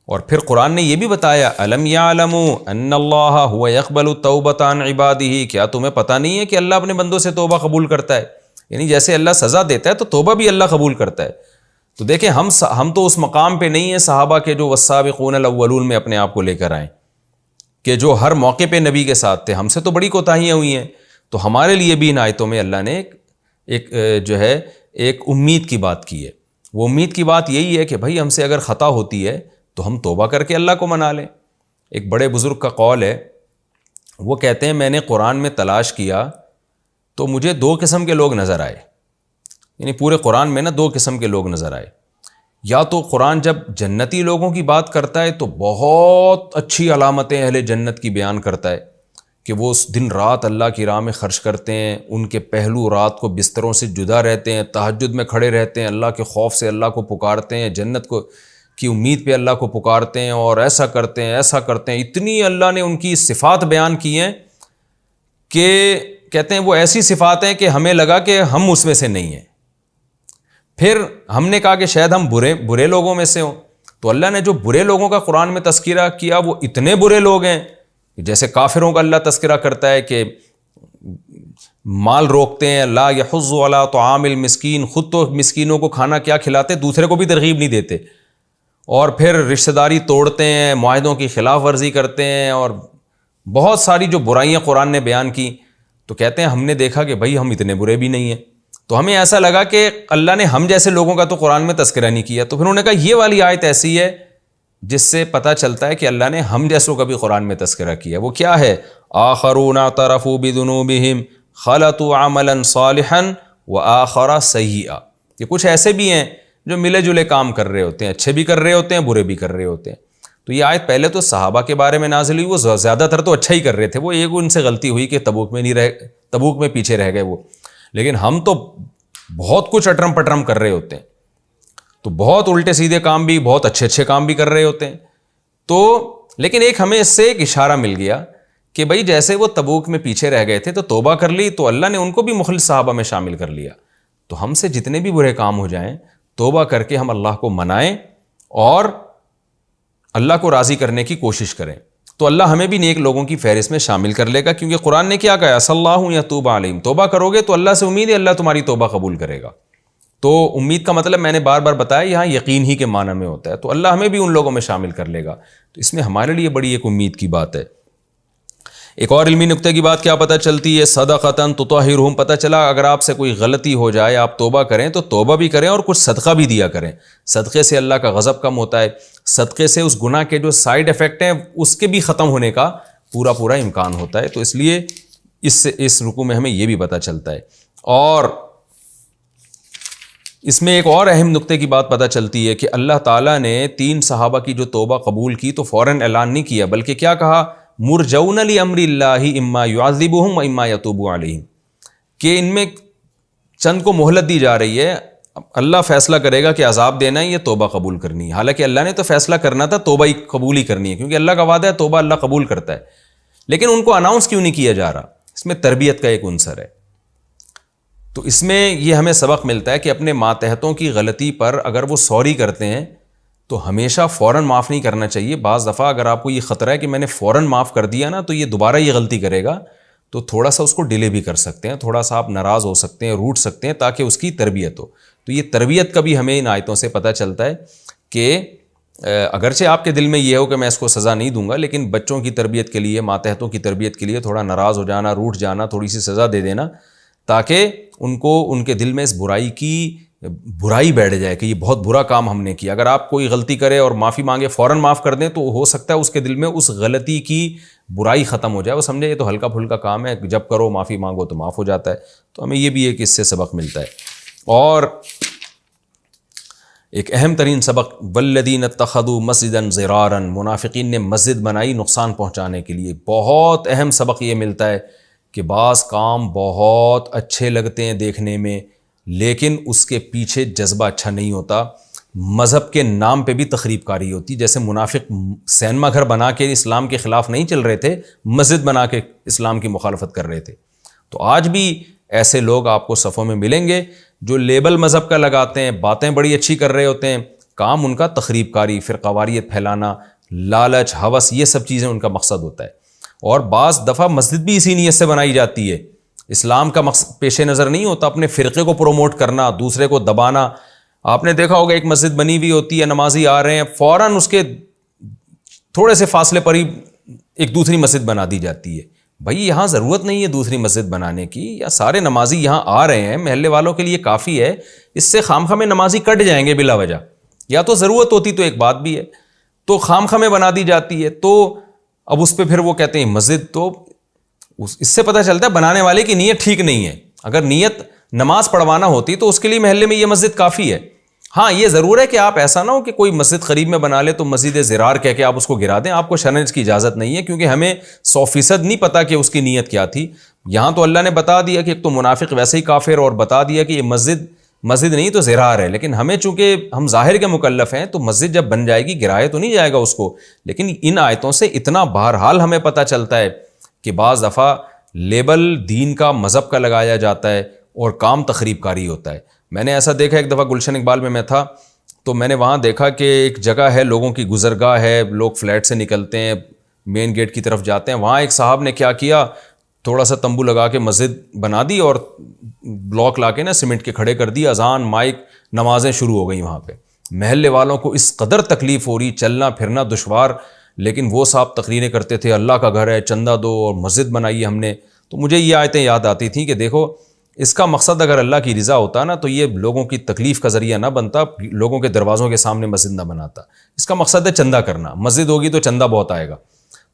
اور پھر قرآن نے یہ بھی بتایا، الم یعلموا ان اللہ هو يقبل التوبۃ عن عبادہ، کیا تمہیں پتہ نہیں ہے کہ اللہ اپنے بندوں سے توبہ قبول کرتا ہے؟ یعنی جیسے اللہ سزا دیتا ہے تو توبہ بھی اللہ قبول کرتا ہے۔ تو دیکھیں ہم تو اس مقام پہ نہیں ہیں صحابہ کے جو والسابقون الاولون میں اپنے آپ کو لے کر آئیں کہ جو ہر موقع پہ نبی کے ساتھ تھے، ہم سے تو بڑی کوتاہیاں ہوئی ہیں۔ تو ہمارے لیے بھی ان آیتوں میں اللہ نے ایک امید کی بات کی ہے۔ وہ امید کی بات یہی ہے کہ بھائی ہم سے اگر خطا ہوتی ہے تو ہم توبہ کر کے اللہ کو منا لیں۔ ایک بڑے بزرگ کا قول ہے، وہ کہتے ہیں میں نے قرآن میں تلاش کیا تو مجھے 2 قسم کے لوگ نظر آئے، یعنی پورے قرآن میں 2 قسم کے لوگ نظر آئے۔ یا تو قرآن جب جنتی لوگوں کی بات کرتا ہے تو بہت اچھی علامتیں اہل جنت کی بیان کرتا ہے کہ وہ اس دن رات اللہ کی راہ میں خرچ کرتے ہیں، ان کے پہلو رات کو بستروں سے جدا رہتے ہیں، تہجد میں کھڑے رہتے ہیں، اللہ کے خوف سے اللہ کو پکارتے ہیں، جنت کی امید پہ اللہ کو پکارتے ہیں، اور ایسا کرتے ہیں ایسا کرتے ہیں۔ اتنی اللہ نے ان کی صفات بیان کی ہیں کہ کہتے ہیں وہ ایسی صفات ہیں کہ ہمیں لگا کہ ہم اس میں سے نہیں ہیں۔ پھر ہم نے کہا کہ شاید ہم برے لوگوں میں سے ہوں، تو اللہ نے جو برے لوگوں کا قرآن میں تذکرہ کیا وہ اتنے برے لوگ ہیں، جیسے کافروں کا اللہ تذکرہ کرتا ہے کہ مال روکتے ہیں، لا یحض علی طعام المسکین، خود تو مسکینوں کو کھانا کیا کھلاتے، دوسرے کو بھی ترغیب نہیں دیتے، اور پھر رشتہ داری توڑتے ہیں، معاہدوں کی خلاف ورزی کرتے ہیں، اور بہت ساری جو برائیاں قرآن نے بیان کی۔ تو کہتے ہیں ہم نے دیکھا کہ بھائی ہم اتنے برے بھی نہیں ہیں، تو ہمیں ایسا لگا کہ اللہ نے ہم جیسے لوگوں کا تو قرآن میں تذکرہ نہیں کیا۔ تو پھر انہوں نے کہا یہ والی آیت ایسی ہے جس سے پتہ چلتا ہے کہ اللہ نے ہم جیسوں کا بھی قرآن میں تذکرہ کیا۔ وہ کیا ہے؟ آخرون اعترفوا بذنوبہم خلطوا عملا صالحا وآخر سیئا، کہ کچھ ایسے بھی ہیں جو ملے جلے کام کر رہے ہوتے ہیں، اچھے بھی کر رہے ہوتے ہیں، برے بھی کر رہے ہوتے ہیں۔ تو یہ آیت پہلے تو صحابہ کے بارے میں نازل ہوئی، وہ زیادہ تر تو اچھا ہی کر رہے تھے، وہ ایک ان سے غلطی ہوئی کہ تبوک میں پیچھے رہ گئے وہ، لیکن ہم تو بہت کچھ اٹرم پٹرم کر رہے ہوتے ہیں، تو بہت الٹے سیدھے کام بھی، بہت اچھے اچھے کام بھی کر رہے ہوتے ہیں۔ تو لیکن ہمیں اس سے ایک اشارہ مل گیا کہ بھائی جیسے وہ تبوک میں پیچھے رہ گئے تھے تو توبہ کر لی، تو اللہ نے ان کو بھی مخلص صحابہ میں شامل کر لیا۔ تو ہم سے جتنے بھی برے کام ہو جائیں، توبہ کر کے ہم اللہ کو منائیں اور اللہ کو راضی کرنے کی کوشش کریں، تو اللہ ہمیں بھی نیک لوگوں کی فہرست میں شامل کر لے گا، کیونکہ قرآن نے کیا کہا، صلی اللہ یتوب علیہم، توبہ کرو گے تو اللہ سے امید ہے اللہ تمہاری توبہ قبول کرے گا۔ تو امید کا مطلب میں نے بار بار بتایا یہاں یقین ہی کے معنی میں ہوتا ہے، تو اللہ ہمیں بھی ان لوگوں میں شامل کر لے گا، تو اس میں ہمارے لیے بڑی ایک امید کی بات ہے۔ ایک اور علمی نکتے کی بات کیا پتہ چلتی ہے، صدقۃ تطہرہم، پتہ چلا اگر آپ سے کوئی غلطی ہو جائے، آپ توبہ کریں تو توبہ بھی کریں اور کچھ صدقہ بھی دیا کریں۔ صدقے سے اللہ کا غضب کم ہوتا ہے، صدقے سے اس گناہ کے جو سائیڈ ایفیکٹ ہیں اس کے بھی ختم ہونے کا پورا امکان ہوتا ہے۔ تو اس لیے اس رکوع میں ہمیں یہ بھی پتہ چلتا ہے۔ اور اس میں ایک اور اہم نکتے کی بات پتہ چلتی ہے کہ اللہ تعالیٰ نے 3 صحابہ کی جو توبہ قبول کی تو فوراً اعلان نہیں کیا، بلکہ کیا کہا، مرجون لامر اللہ اما یعذبہم و اما یتوب علیہم، کہ ان میں چند کو مہلت دی جا رہی ہے، اللہ فیصلہ کرے گا کہ عذاب دینا ہے یا توبہ قبول کرنی ہے۔ حالانکہ اللہ نے تو فیصلہ کرنا تھا توبہ ہی قبول ہی کرنی ہے، کیونکہ اللہ کا وعدہ ہے توبہ اللہ قبول کرتا ہے، لیکن ان کو اناؤنس کیوں نہیں کیا جا رہا؟ اس میں تربیت کا ایک عنصر ہے۔ تو اس میں یہ ہمیں سبق ملتا ہے کہ اپنے ماتحتوں کی غلطی پر اگر وہ سوری کرتے ہیں تو ہمیشہ فوراً معاف نہیں کرنا چاہیے۔ بعض دفعہ اگر آپ کو یہ خطرہ ہے کہ میں نے فوراً معاف کر دیا نا تو یہ دوبارہ یہ غلطی کرے گا، تو تھوڑا سا اس کو ڈیلے بھی کر سکتے ہیں، تھوڑا سا آپ ناراض ہو سکتے ہیں، روٹ سکتے ہیں، تاکہ اس کی تربیت ہو۔ تو یہ تربیت کا بھی ہمیں ان آیتوں سے پتہ چلتا ہے کہ اگرچہ آپ کے دل میں یہ ہو کہ میں اس کو سزا نہیں دوں گا، لیکن بچوں کی تربیت کے لیے، ماتحتوں کی تربیت کے لیے تھوڑا ناراض ہو جانا، روٹ جانا، تھوڑی سی سزا دے دینا، تاکہ ان کو ان کے دل میں اس برائی بیٹھ جائے کہ یہ بہت برا کام ہم نے کیا۔ اگر آپ کوئی غلطی کرے اور معافی مانگے فوراً معاف کر دیں تو ہو سکتا ہے اس کے دل میں اس غلطی کی برائی ختم ہو جائے، وہ سمجھے یہ تو ہلکا پھلکا کام ہے، جب کرو معافی مانگو تو معاف ہو جاتا ہے۔ تو ہمیں یہ بھی ایک اس سے سبق ملتا ہے۔ اور ایک اہم ترین سبق والذین اتخذوا مسجدا ضرارا، منافقین نے مسجد بنائی نقصان پہنچانے کے لیے. بہت اہم سبق یہ ملتا ہے کہ بعض کام بہت اچھے لگتے ہیں دیکھنے میں لیکن اس کے پیچھے جذبہ اچھا نہیں ہوتا. مذہب کے نام پہ بھی تخریب کاری ہوتی. جیسے منافق سینما گھر بنا کے اسلام کے خلاف نہیں چل رہے تھے، مسجد بنا کے اسلام کی مخالفت کر رہے تھے. تو آج بھی ایسے لوگ آپ کو صفوں میں ملیں گے جو لیبل مذہب کا لگاتے ہیں، باتیں بڑی اچھی کر رہے ہوتے ہیں، کام ان کا تخریب کاری، فرقواریت پھیلانا، لالچ، ہوس، یہ سب چیزیں ان کا مقصد ہوتا ہے. اور بعض دفعہ مسجد بھی اسی نیت سے بنائی جاتی ہے. اسلام کا مقصد پیش نظر نہیں ہوتا، اپنے فرقے کو پروموٹ کرنا، دوسرے کو دبانا. آپ نے دیکھا ہوگا ایک مسجد بنی ہوئی ہوتی ہے، نمازی آ رہے ہیں، فوراً اس کے تھوڑے سے فاصلے پر ہی ایک دوسری مسجد بنا دی جاتی ہے. بھائی یہاں ضرورت نہیں ہے دوسری مسجد بنانے کی، یا سارے نمازی یہاں آ رہے ہیں، محلے والوں کے لیے کافی ہے. اس سے خامخواہ میں نمازی کٹ جائیں گے بلا وجہ، یا تو ضرورت ہوتی تو ایک بات بھی ہے، تو خامخواہ میں بنا دی جاتی ہے. تو اب اس پہ پھر وہ کہتے ہیں مسجد. تو اس سے پتہ چلتا ہے بنانے والے کی نیت ٹھیک نہیں ہے. اگر نیت نماز پڑھوانا ہوتی تو اس کے لیے محلے میں یہ مسجد کافی ہے. ہاں یہ ضرور ہے کہ آپ ایسا نہ ہو کہ کوئی مسجد قریب میں بنا لے تو مسجد ضرار کہہ کے آپ اس کو گرا دیں. آپ کو شرنج کی اجازت نہیں ہے، کیونکہ ہمیں 100% نہیں پتا کہ اس کی نیت کیا تھی. یہاں تو اللہ نے بتا دیا کہ ایک تو منافق ویسے ہی کافر، اور بتا دیا کہ یہ مسجد نہیں تو ضرار ہے. لیکن ہمیں چونکہ ہم ظاہر کے مکلف ہیں تو مسجد جب بن جائے گی گرائے تو نہیں جائے گا اس کو. لیکن ان آیتوں سے اتنا بہرحال ہمیں پتہ چلتا ہے کہ بعض دفعہ لیبل دین کا، مذہب کا لگایا جاتا ہے اور کام تخریب کاری ہوتا ہے. میں نے ایسا دیکھا، ایک دفعہ گلشن اقبال میں تھا تو میں نے وہاں دیکھا کہ ایک جگہ ہے، لوگوں کی گزرگاہ ہے، لوگ فلیٹ سے نکلتے ہیں، مین گیٹ کی طرف جاتے ہیں. وہاں ایک صاحب نے کیا کیا، تھوڑا سا تمبو لگا کے مسجد بنا دی اور بلاک لا کے نا سیمنٹ کے کھڑے کر دی. اذان، مائک، نمازیں شروع ہو گئیں وہاں پہ. محلے والوں کو اس قدر تکلیف ہو رہی، چلنا پھرنا دشوار، لیکن وہ صاحب تقریریں کرتے تھے اللہ کا گھر ہے، چندہ دو اور مسجد بنائی ہے ہم نے. تو مجھے یہ آیتیں یاد آتی تھیں کہ دیکھو اس کا مقصد اگر اللہ کی رضا ہوتا نا تو یہ لوگوں کی تکلیف کا ذریعہ نہ بنتا، لوگوں کے دروازوں کے سامنے مسجد نہ بناتا. اس کا مقصد ہے چندہ کرنا. مسجد ہوگی تو چندہ بہت آئے گا.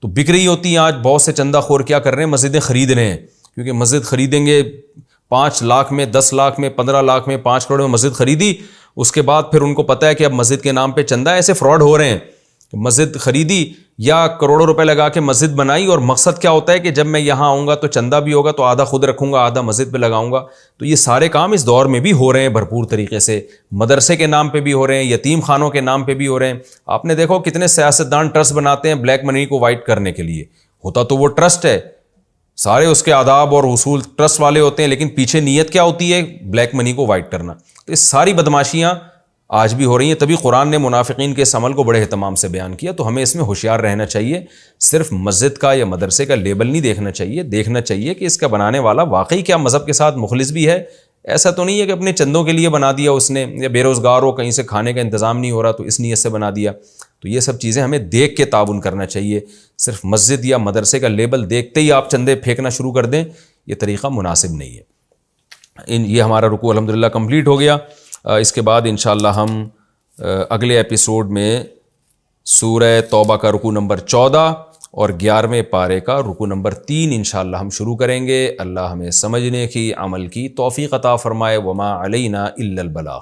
تو بک رہی ہوتی ہیں آج بہت سے چندہ خور کیا کر رہے ہیں، مسجدیں خرید رہے ہیں. کیونکہ مسجد خریدیں گے 5 لاکھ میں، 10 لاکھ میں، 15 لاکھ میں، 5 کروڑ میں مسجد خریدی. اس کے بعد پھر ان کو پتہ ہے کہ اب مسجد کے نام پہ چندہ، ایسے فراڈ ہو رہے ہیں. مسجد خریدی یا کروڑوں روپے لگا کے مسجد بنائی، اور مقصد کیا ہوتا ہے کہ جب میں یہاں آؤں گا تو چندہ بھی ہوگا تو آدھا خود رکھوں گا، آدھا مسجد پہ لگاؤں گا. تو یہ سارے کام اس دور میں بھی ہو رہے ہیں بھرپور طریقے سے. مدرسے کے نام پہ بھی ہو رہے ہیں، یتیم خانوں کے نام پہ بھی ہو رہے ہیں. آپ نے دیکھو کتنے سیاستدان ٹرسٹ بناتے ہیں بلیک منی کو وائٹ کرنے کے لیے. ہوتا تو وہ ٹرسٹ ہے، سارے اس کے آداب اور اصول ٹرسٹ والے ہوتے ہیں، لیکن پیچھے نیت کیا ہوتی ہے، بلیک منی کو وائٹ کرنا. تو یہ ساری بدماشیاں آج بھی ہو رہی ہیں. تبھی قرآن نے منافقین کے اس عمل کو بڑے اہتمام سے بیان کیا. تو ہمیں اس میں ہوشیار رہنا چاہیے. صرف مسجد کا یا مدرسے کا لیبل نہیں دیکھنا چاہیے، دیکھنا چاہیے کہ اس کا بنانے والا واقعی کیا مذہب کے ساتھ مخلص بھی ہے. ایسا تو نہیں ہے کہ اپنے چندوں کے لیے بنا دیا اس نے، یا بے روزگار ہو، کہیں سے کھانے کا انتظام نہیں ہو رہا تو اس نیت سے بنا دیا. تو یہ سب چیزیں ہمیں دیکھ کے تعاون کرنا چاہیے. صرف مسجد یا مدرسے کا لیبل دیکھتے ہی آپ چندے پھینکنا شروع کر دیں، یہ طریقہ مناسب نہیں ہے. یہ ہمارا رکوع الحمدللہ کمپلیٹ ہو گیا. اس کے بعد انشاءاللہ ہم اگلے ایپیسوڈ میں سورہ توبہ کا رکوع نمبر 14 اور 11ویں پارے کا رکوع نمبر 3 انشاءاللہ ہم شروع کریں گے. اللہ ہمیں سمجھنے کی، عمل کی توفیق عطا فرمائے. وما علینا الا البلاغ.